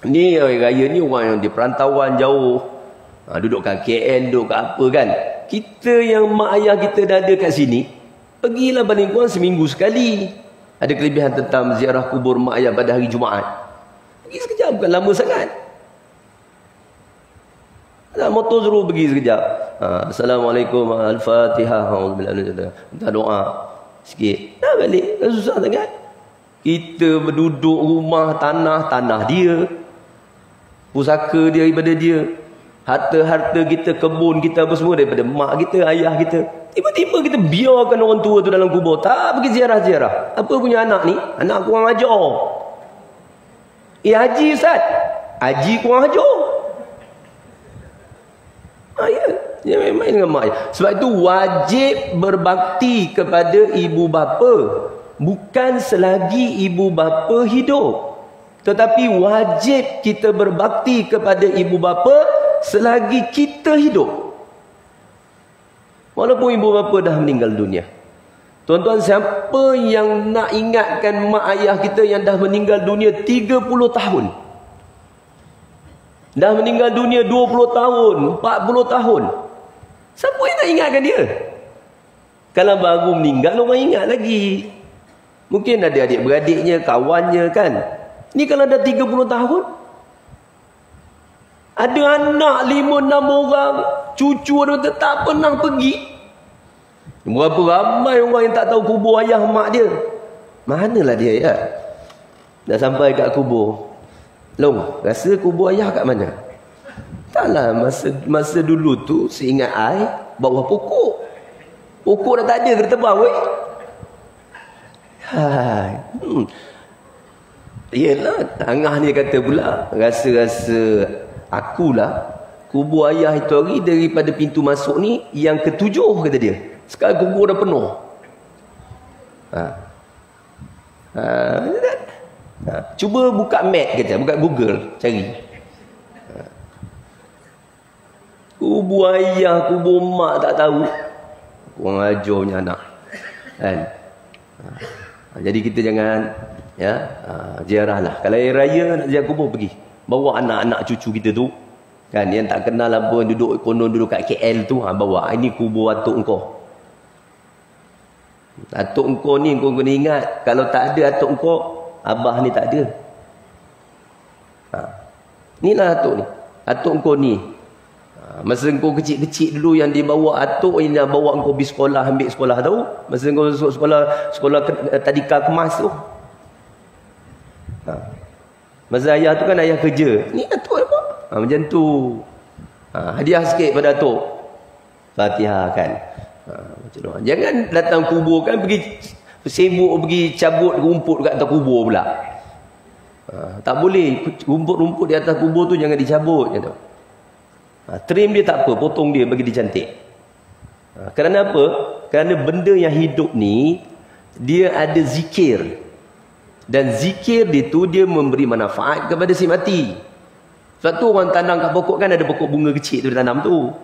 Ni hari raya ni orang yang di perantauan jauh. Duduk kat KL, duduk kat apa kan. Kita yang mak ayah kita dah ada kat sini, pergilah paling kurang seminggu sekali. Ada kelebihan tentang ziarah kubur mak ayah pada hari Jumaat. Pergi sekejap, bukan lama sangat. Motor suruh pergi sekejap. Assalamualaikum, Al-Fatihah, minta doa sikit, dah balik. Kan susah sangat. Kita berduduk rumah, tanah dia, pusaka dia daripada dia, harta-harta kita, kebun kita apa semua daripada mak kita, ayah kita. Tiba-tiba kita biarkan orang tua tu dalam kubur, tak pergi ziarah-ziarah. Apa punya anak ni? Anak kurang ajar. Haji Ustaz, haji kurang ajar. Ya, main-main dengan mak ayah. Sebab itu wajib berbakti kepada ibu bapa, bukan selagi ibu bapa hidup, tetapi wajib kita berbakti kepada ibu bapa selagi kita hidup, walaupun ibu bapa dah meninggal dunia. Tuan-tuan, siapa yang nak ingatkan mak ayah kita yang dah meninggal dunia 30 tahun, dah meninggal dunia 20 tahun, 40 tahun, siapa yang nak ingatkan dia? Kalau baru meninggal, orang ingat lagi. Mungkin ada adik-beradiknya, kawannya kan. Ni kalau dah 30 tahun, ada anak 5-6 orang, cucu dia tak pernah pergi. Berapa ramai orang yang tak tahu kubur ayah mak dia. Manalah dia ya? Dah sampai kat kubur. Long, rasa kubur ayah kat mana? Taklah, masa dulu tu seingat I, bawah pokok. Pokok dah tak ada, kena tebang weh. Yelah, Angah ni kata pula, rasa-rasa akulah kubur ayah itu hari daripada pintu masuk ni yang ke-7 kata dia. Sekarang kubur dah penuh. Cuba buka map kejap, buka Google, cari. Kubur ayah, kubur mak tak tahu. Kurang ajar punya anak. Kan? Jadi kita jangan ziarah lah. Kalau air raya nak ziarah kubur, pergi. Bawa anak-anak cucu kita tu. Kan, yang tak kenal apa, konon duduk kat KL tu, bawa. Ini kubur atuk engkau. Atuk engkau ni kau kena ingat, kalau tak ada atuk engkau, abah ni tak ada. Inilah atuk ni. Atuk engkau ni. Masa engkau kecil-kecil dulu yang dibawa atuk, yang bawa engkau pergi sekolah, ambil sekolah tahu. Masa engkau sekolah tadika kemas tu. Masa ayah tu kan ayah kerja. Ni atuk apa? Macam tu. Hadiah sikit pada atuk. Fatihah kan. Macam tu. Jangan datang kubur kan pergi sibuk pergi cabut rumput kat atas kubur pula. Tak boleh. Rumput-rumput di atas kubur tu jangan dicabut. Macam tu. Trim dia tak apa, potong dia bagi dia cantik. Kerana apa? Kerana benda yang hidup ni dia ada zikir. Dan zikir itu dia memberi manfaat kepada si mati. Sebab tu orang tanam kat pokok kan ada pokok bunga kecil tu dia tanam tu.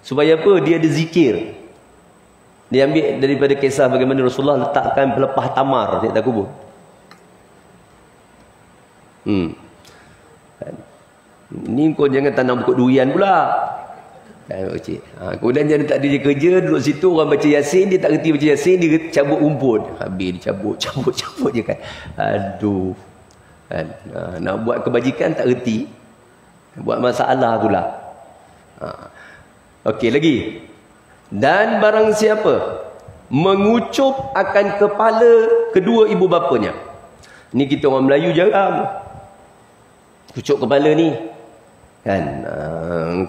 Supaya apa? Dia ada zikir. Dia ambil daripada kisah bagaimana Rasulullah letakkan pelepah tamar di atas kubur. Ni kau jangan tanam pokok durian pula. Kemudian dia tak ada dia kerja, duduk situ orang baca Yasin, dia tak reti baca Yasin, dia cabut rumput. Habis dia cabut je kan. Aduh. Nak buat kebajikan tak reti. Buat masalah pula. Okey lagi. Dan barang siapa mengucup akan kepala kedua ibu bapanya. Ni kita orang Melayu jarang. Kucuk kepala ni. Kan,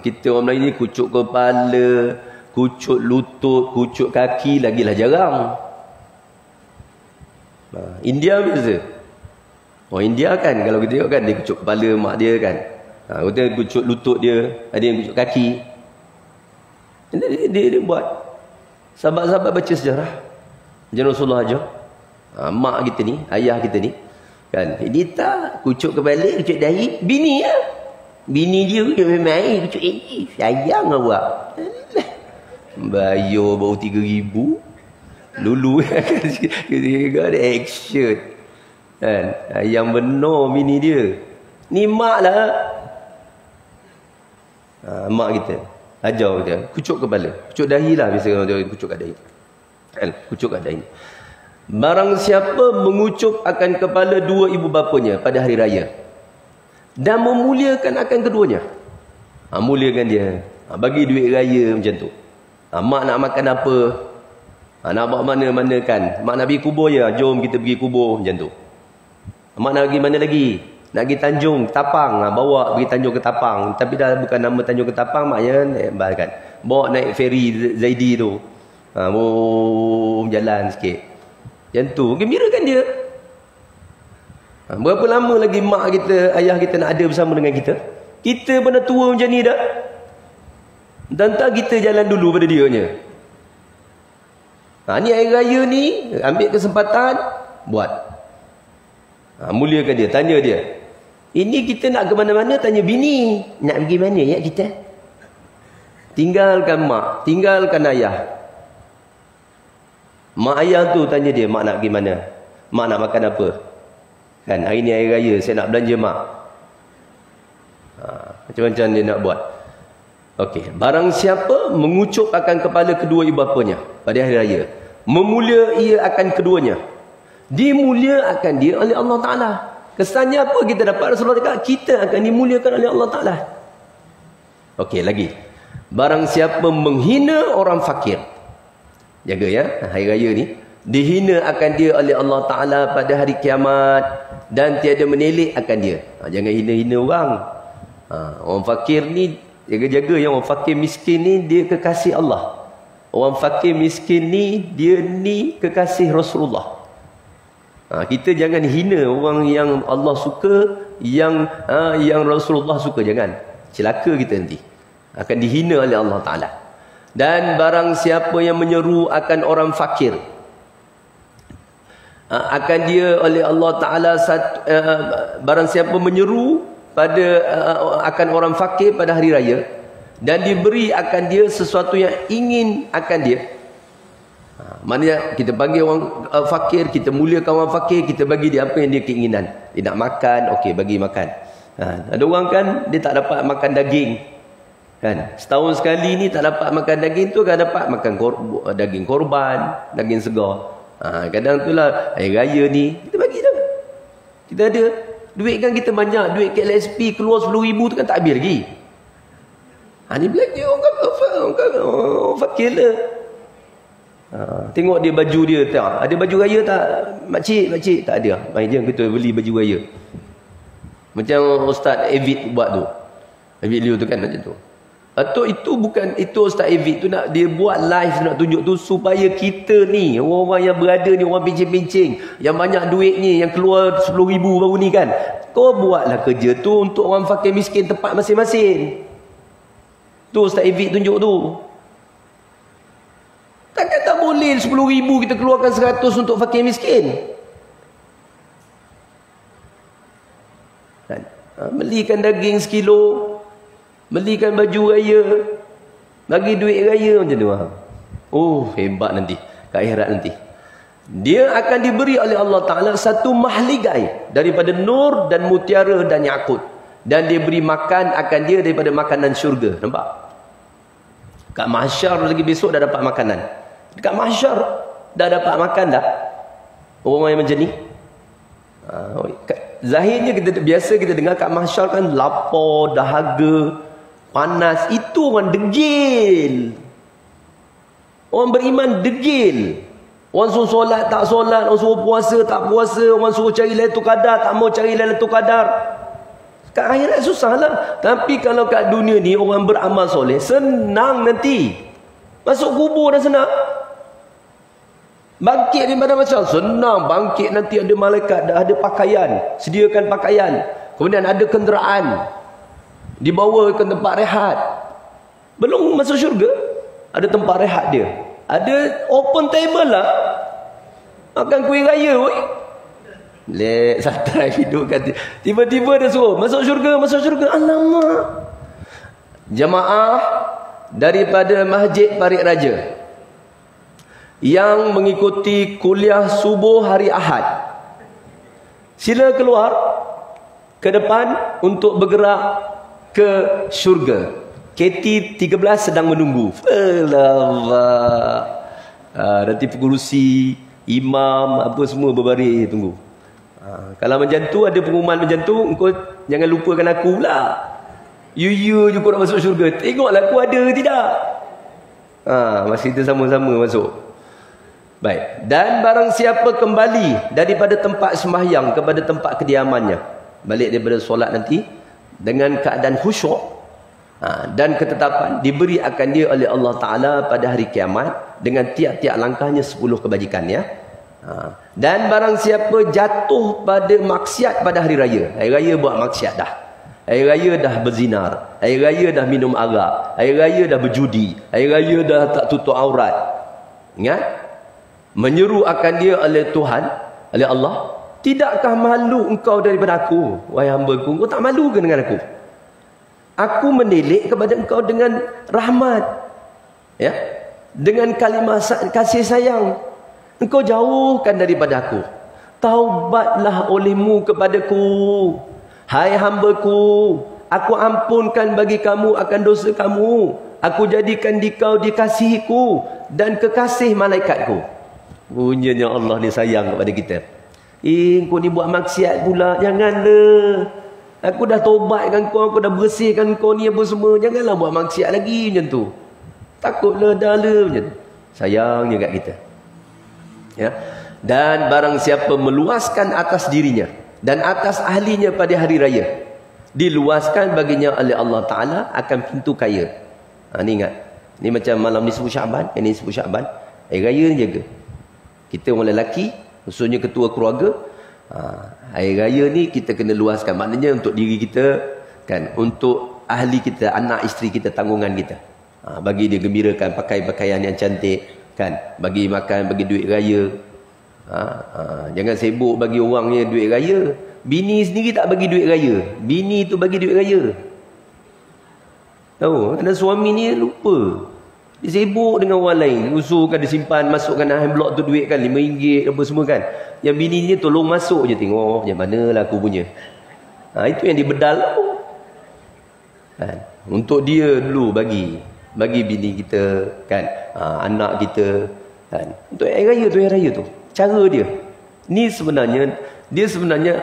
kita orang Melayu ni kucuk kepala, kucuk lutut, kucuk kaki lagilah jarang. India biasa. India kan kalau kita tengok kan dia kucuk kepala mak dia kan. Kita kucuk lutut dia, ada yang kucuk kaki. Dia buat. Sahabat-sahabat baca sejarah. Jangan Rasulullah ajar. Mak kita ni, ayah kita ni kan, ini tak kucuk kepala, kucuk dahi, bini lah. Bini dia memang kucuk sayang lah buat. Bayar baru 3,000. Lulu kan ada action. Kan? Yang benar bini dia. Ni mak lah. Mak kita. Ajar kita. Kucuk kepala. Kucuk dahi lah biasa orang kucuk kat dahi. Kan? Kucuk kat dahi. Barang siapa mengucup akan kepala dua ibu bapanya pada hari raya dan memuliakan akan keduanya. Muliakan dia. Bagi duit raya macam tu. Mak nak makan apa? Nak bawa mana-mana kan. Mak nak pergi kubur ya. Jom kita pergi kubur macam tu. Mak nak pergi mana lagi? Nak pergi Tanjung Ketapang. Bawa pergi Tanjung Ketapang. Tapi dah bukan nama Tanjung Ketapang maknya kan. Bawa naik feri Zaidi tu. Jalan sikit. Macam tu. Gembirakan dia. Berapa lama lagi mak kita, ayah kita nak ada bersama dengan kita? Kita pun dah tua macam ni dah. Dan tak kita jalan dulu pada dia nya. Ni hari raya ni, ambil kesempatan, buat. Muliakan dia, tanya dia. Ini kita nak ke mana-mana, tanya bini. Nak pergi mana ya kita? Tinggalkan mak, tinggalkan ayah. Mak ayah tu tanya dia, mak nak pergi mana? Mak nak makan apa? Kan, hari ni hari raya, saya nak belanja mak. Macam-macam dia nak buat. Okey, barang siapa mengucup akan kepala kedua ibu bapanya pada hari raya, memulia ia akan keduanya, dimulia akan dia oleh Allah Ta'ala. Kesannya apa kita dapat? Rasulullah cakap, kita akan dimuliakan oleh Allah Ta'ala. Okey, lagi. Barang siapa menghina orang fakir, jaga ya, hari raya ni, dihina akan dia oleh Allah Ta'ala pada hari kiamat dan tiada menelik akan dia. Jangan hina-hina orang. Orang fakir ni, jaga-jaga yang orang fakir miskin ni, dia kekasih Allah. Orang fakir miskin ni, dia ni kekasih Rasulullah. Kita jangan hina orang yang Allah suka, yang Rasulullah suka. Jangan. Celaka kita nanti. Akan dihina oleh Allah Ta'ala. Dan barang siapa yang menyeru akan orang fakir, akan dia oleh Allah Ta'ala, barang siapa menyeru pada akan orang fakir pada hari raya dan diberi akan dia sesuatu yang ingin akan dia. Maknanya kita panggil orang fakir, kita muliakan orang fakir, kita bagi dia apa yang dia keinginan. Dia nak makan, okey, bagi makan. Ada orang kan dia tak dapat makan daging. Kan? Setahun sekali ni tak dapat makan daging tu, akan dapat makan daging korban, daging segar. Kadang itulah hari raya ni kita bagi dah. Kita ada duit kan, kita banyak duit KLSP keluar 10,000 tu kan tak habis lagi. Ni belanja orang fakir lah. Tengok dia baju dia tak. Ada baju raya tak? Makcik tak ada. Jom kita beli baju raya. Macam Ustaz Evid buat tu. Evid Liu tu kan macam tu. Atau itu bukan, itu Ustaz Evid tu nak dia buat live, nak tunjuk tu supaya kita ni, orang-orang yang berada ni, orang pincing-pincing, yang banyak duit ni, yang keluar 10,000 baru ni kan, kau buatlah kerja tu untuk orang fakir miskin tempat masing-masing. Tu Ustaz Evid tunjuk tu. Takkan tak boleh 10,000 kita keluarkan 100 untuk fakir miskin. Kan? Belikan daging sekilo, belikan baju raya, bagi duit raya macam tu. Hebat nanti kat akhirat nanti. Dia akan diberi oleh Allah Ta'ala satu mahligai daripada nur dan mutiara dan yakut, dan dia beri makan akan dia daripada makanan syurga. Nampak? Kat mahsyar lagi besok dah dapat makanan. Dekat mahsyar dah dapat makan dah orang yang macam ni. Zahirnya biasa kita dengar kat mahsyar kan lapar, dahaga, panas. Itu orang degil. Orang beriman degil. Orang suruh solat tak solat, orang suruh puasa tak puasa, orang suruh cari Lailatul Qadar tak mau cari Lailatul Qadar. Kat akhirat susahlah. Tapi kalau kat dunia ni orang beramal soleh, senang nanti. Masuk kubur dah senang. Bangkit di pada macam senang. Bangkit nanti ada malaikat, dah ada pakaian, sediakan pakaian. Kemudian ada kenderaan, dibawa ke tempat rehat. Belum masuk syurga, ada tempat rehat dia. Ada open table lah. Makan kuih raya woi. Lek santai hidup kan. Tiba-tiba dia suruh masuk syurga, masuk syurga. Alamak. Jemaah daripada Masjid Parit Raja yang mengikuti kuliah subuh hari Ahad, sila keluar ke depan untuk bergerak ke syurga. KT 13 sedang menunggu. Allah. Nanti pengurusi Imam apa semua berbaris tunggu. Kalau macam tu ada pengumuman macam tu, engkau jangan lupakan aku pula. You je kau nak masuk syurga. Tengoklah aku ada ke tidak. Masih kita sama-sama masuk. Baik. Dan barang siapa kembali daripada tempat sembahyang kepada tempat kediamannya, balik daripada solat nanti dengan keadaan khusyuk dan ketetapan, diberi akan dia oleh Allah Ta'ala pada hari kiamat dengan tiap-tiap langkahnya 10 kebajikan, ya. Dan barang siapa jatuh pada maksiat pada hari raya, hari raya buat maksiat dah, hari raya dah berzinar, hari raya dah minum arak, hari raya dah berjudi, hari raya dah tak tutup aurat, ingat, menyeru akan dia oleh Tuhan, oleh Allah, tidakkah malu engkau daripada aku, wahai hamba-Ku? Engkau tak malu ke dengan aku? Aku menilik kepada engkau dengan rahmat, ya, dengan kalimah kasih sayang. Engkau jauhkan daripada aku. Taubatlah olehmu kepadaku, hai hamba-Ku. Aku ampunkan bagi kamu akan dosa kamu. Aku jadikan dikau dikasihiku dan kekasih malaikatku. Punyanya Allah ni sayang kepada kita. Kau ni buat maksiat pula, janganlah. Aku dah tobatkan kau, aku dah bersihkan kau ni apa semua. Janganlah buat maksiat lagi macam tu. Takutlah dah macam tu. Sayangnya kat kita. Ya. Dan barang siapa meluaskan atas dirinya dan atas ahlinya pada hari raya, diluaskan baginya oleh Allah Ta'ala akan pintu kaya. Ni ingat. Ni macam malam nisfu Syaban, ini nisfu Syaban. Hari raya ni jaga. Kita orang lelaki, khususnya ketua keluarga, hari raya ni kita kena luaskan, maknanya untuk diri kita kan, untuk ahli kita, anak isteri kita, tanggungan kita, bagi dia gembirakan, pakai pakaian yang cantik kan, bagi makan, bagi duit raya. Jangan sibuk bagi orangnya duit raya, bini sendiri tak bagi duit raya, bini tu bagi duit raya. Tahu, kerana suami ni lupa, dia sibuk dengan orang lain, usulkan dia simpan, masukkan dalam blok tu duit kan, RM5 apa semua kan. Yang bini ni tolong masuk je, tengok macam mana lah aku punya. Itu yang dibedal kan. Untuk dia dulu bagi bini kita kan, anak kita kan. Untuk hari raya tu, hari raya tu cara dia. Ni sebenarnya, dia sebenarnya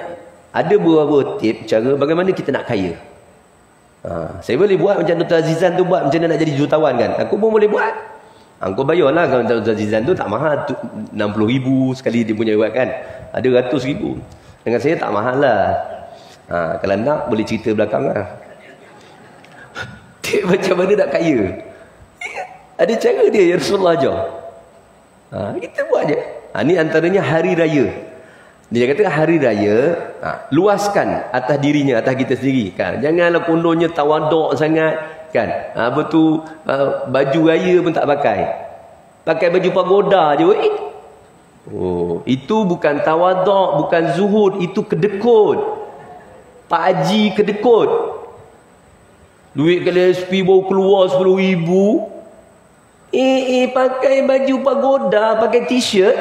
ada beberapa tip cara bagaimana kita nak kaya. Saya boleh buat macam Dr. Azizan tu buat, macam mana nak jadi jutawan kan. Aku pun boleh buat. Kau bayarlah kalau Dr. Azizan tu tak mahal, 60,000 sekali dia punya buat kan. Ada 100,000. Dengan saya tak mahal lah. Kalau nak boleh cerita belakang lah. Tip macam mana nak kaya. Ada cara dia, ya Rasulullah ajar. Kita buat je. Ni antaranya hari raya. Dia kata hari raya, luaskan atas dirinya, atas kita sendiri kan. Janganlah kononnya tawaduk sangat kan. Apa tu, baju raya pun tak pakai. Pakai baju pagoda je weh. Itu bukan tawaduk, bukan zuhud, itu kedekut. Pak Haji kedekut. Duit KLSP baru keluar 10,000. Pakai baju pagoda, pakai t-shirt,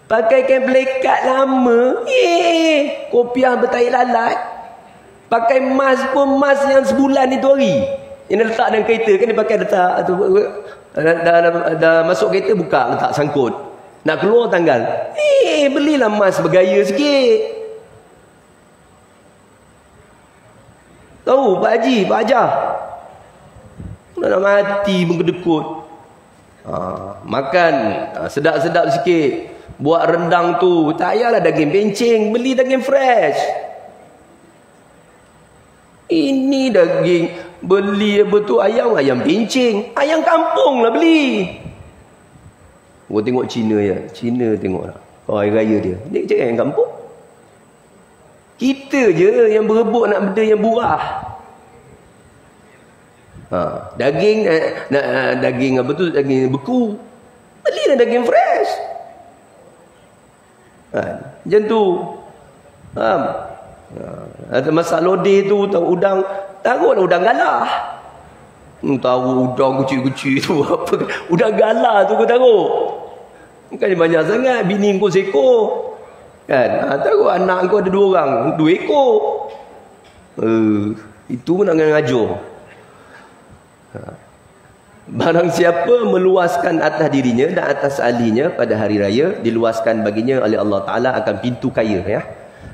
pakai kain pelekat lama, kopiah bertahi lalat, pakai mask pun mask yang sebulan itu hari, yang letak dalam kereta kan, dia pakai letak tu, dah masuk kereta buka letak sangkut, nak keluar tanggal, belilah mask bergaya sikit. Tahu Pak Haji, Pak Hajah nak mati pun kedekut. Makan sedap-sedap sikit, buat rendang tu tak payahlah daging bencing, beli daging fresh. Ini daging beli apa tu, ayam bencing, ayam kampung lah beli. Gua tengok Cina ya, Cina tengok lah. Hari raya dia cakap ayam kampung. Kita je yang berebut nak benda yang buah. Daging daging apa tu, daging beku, belilah daging fresh. Macam tu. Ada masak lodeh tu, tahu udang, taruhlah udang galah. Tahu udang kecil-kecil tu apa, udang galah tu kau taruh. Bukan banyak sangat, bini kau seekor kan. Taruh anak kau ada 2 orang, 2 ekor. Itu pun nak ngajar. Barang siapa meluaskan atas dirinya dan atas ahlinya pada hari raya, diluaskan baginya oleh Allah Ta'ala akan pintu kaya, ya.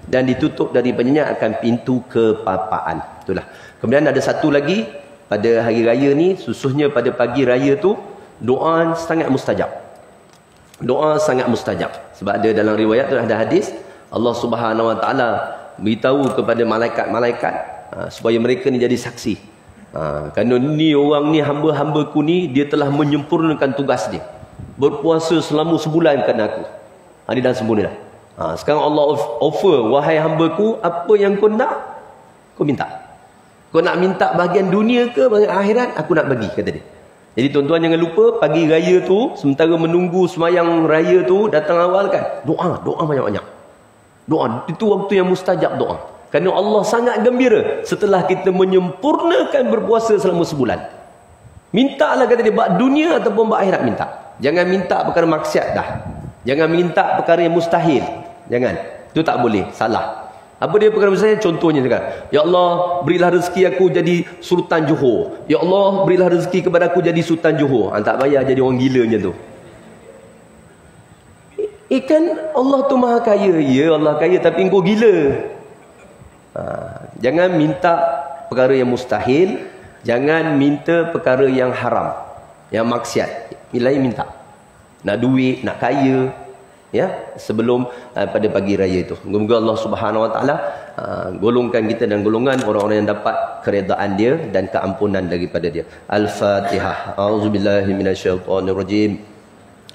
Dan ditutup daripadanya akan pintu kepapaan. Itulah. Kemudian ada satu lagi, pada hari raya ni, khususnya pada pagi raya tu, doa sangat mustajab. Doa sangat mustajab. Sebab ada dalam riwayat tu ada hadis, Allah Subhanahu Wa Ta'ala beritahu kepada malaikat-malaikat supaya mereka ni jadi saksi. Kerana ni orang ni, hamba-hambaku ni, dia telah menyempurnakan tugas dia. Berpuasa selama sebulan kerana aku. Dia dah sempurna dah. Sekarang Allah offer, wahai hambaku, apa yang kau nak, kau minta. Kau nak minta bahagian dunia ke bahagian akhirat, aku nak bagi, kata dia. Jadi tuan-tuan jangan lupa, pagi raya tu, sementara menunggu semayang raya tu datang awal kan, doa banyak-banyak. Doa, itu waktu yang mustajab doa. Kerana Allah sangat gembira setelah kita menyempurnakan berpuasa selama sebulan. Mintalah, kata dia, bak dunia ataupun bak akhirat minta. Jangan minta perkara maksiat dah. Jangan minta perkara yang mustahil. Jangan. Itu tak boleh. Salah. Apa dia perkara mustahil? Contohnya sekarang. Ya Allah, berilah rezeki aku jadi Sultan Johor. Ya Allah, berilah rezeki kepada aku jadi Sultan Johor. Tak payah jadi orang gila macam tu. Kan Allah tu maha kaya. Ya, Allah kaya tapi engkau gila. Jangan minta perkara yang mustahil, jangan minta perkara yang haram, yang maksiat. Lain minta. Nak duit, nak kaya, ya, sebelum pada pagi raya itu. Semoga Allah Subhanahu Wa Taala golongkan kita dan golongan orang-orang yang dapat keredaan dia dan keampunan daripada dia. Al-Fatihah. A'udzubillahi minasyaitonirrajim.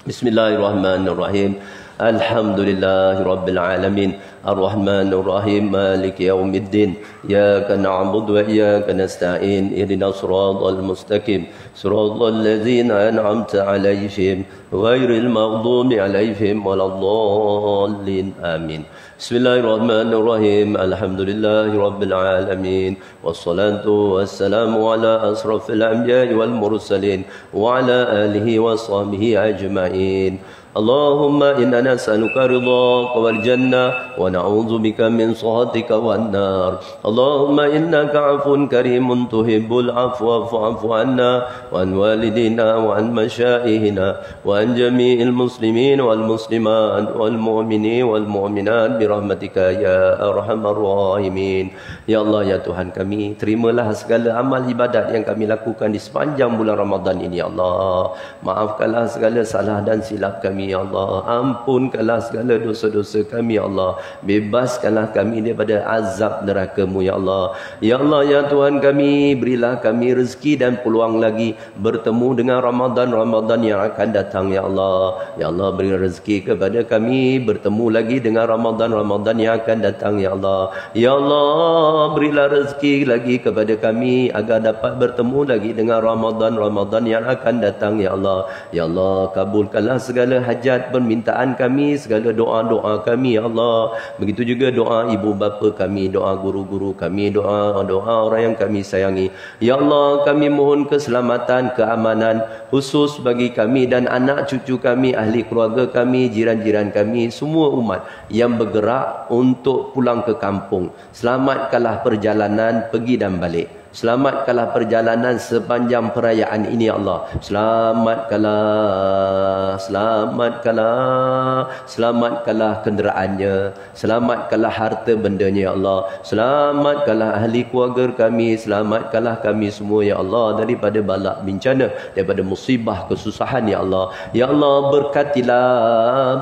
Bismillahirrahmanirrahim. Alhamdulillahi Rabbil Alamin. Ar-Rahmanir Rahim. Maliki yaumiddin. Iyyaka na'budu wa iyyaka nasta'in. Ihdinas siratal mustaqim. Siratal ladzina an'amta 'alaihim ghairil maghdubi 'alaihim waladdallin. Amin. Bismillahirrahmanirrahim. Alhamdulillahi Rabbil Alamin. Wassalatu wassalamu ala asrafil anbiya'i wal mursalin wa ala alihi wa sahbihi ajma'in. Allahumma inna nas'aluka ridhaka wal jannah wa na'udzu bika min sakhatika wan nar. Allahumma innaka 'afuwun karimun tuhibbul 'afwa fa'fu 'anna wa an walidina wa an masyayikhina wa an jami'il muslimin wal muslimat wal mu'minin wal mu'minat bi rahmatika ya arhamar rahimin. Ya Allah, ya Tuhan kami, terimalah segala amal ibadat yang kami lakukan di sepanjang bulan Ramadan ini, ya Allah. Maafkanlah segala salah dan silap kami, ya Allah. Ampunkanlah segala dosa-dosa kami, ya Allah. Bebaskanlah kami daripada azab neraka-Mu, ya Allah. Ya Allah, ya Tuhan kami, berilah kami rezeki dan peluang lagi bertemu dengan Ramadan yang akan datang, ya Allah. Ya Allah, berilah rezeki kepada kami bertemu lagi dengan Ramadan yang akan datang, ya Allah. Ya Allah, berilah rezeki lagi kepada kami agar dapat bertemu lagi dengan Ramadan yang akan datang, ya Allah. Ya Allah, kabulkanlah segala hajat permintaan kami, segala doa-doa kami, ya Allah. Begitu juga doa ibu bapa kami, doa guru-guru kami, doa orang yang kami sayangi. Ya Allah, kami mohon keselamatan, keamanan khusus bagi kami dan anak cucu kami, ahli keluarga kami, jiran-jiran kami, semua umat yang bergerak untuk pulang ke kampung. Selamatkanlah perjalanan pergi dan balik. Selamatkanlah perjalanan sepanjang perayaan ini, ya Allah. Selamatkanlah kenderaannya. Selamatkanlah harta bendanya, ya Allah. Selamatkanlah ahli keluarga kami. Selamatkanlah kami semua, ya Allah, daripada bala bencana, daripada musibah, kesusahan, ya Allah. Ya Allah,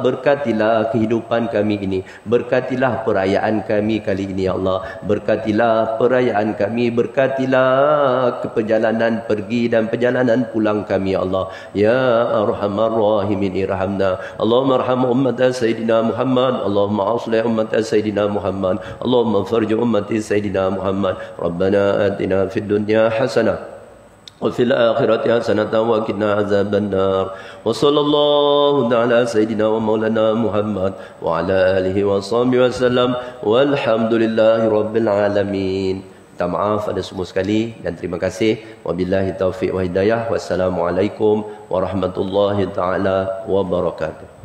berkatilah kehidupan kami ini. Berkatilah perayaan kami kali ini, ya Allah. Berkatilah perayaan kami. Berkatilah ke perjalanan pergi dan perjalanan pulang kami, ya Allah. Ya arhamar rahimin irhamna. Allahumma arham ummata Sayyidina Muhammad. Allahumma aslih ummata Sayyidina Muhammad. Allahumma farj ummati Sayyidina Muhammad. Rabbana atina fid dunya hasanah وفي الآخرة حسنة وقنا عذاب النار وصلى الله على سيدنا ومولانا محمد وعلى آله وصحبه وسلم والحمد لله رب العالمين. Minta maaf pada semua sekali dan terima kasih. Wabillahi taufiq wa hidayah. Wassalamualaikum warahmatullahi taala wabarakatuh.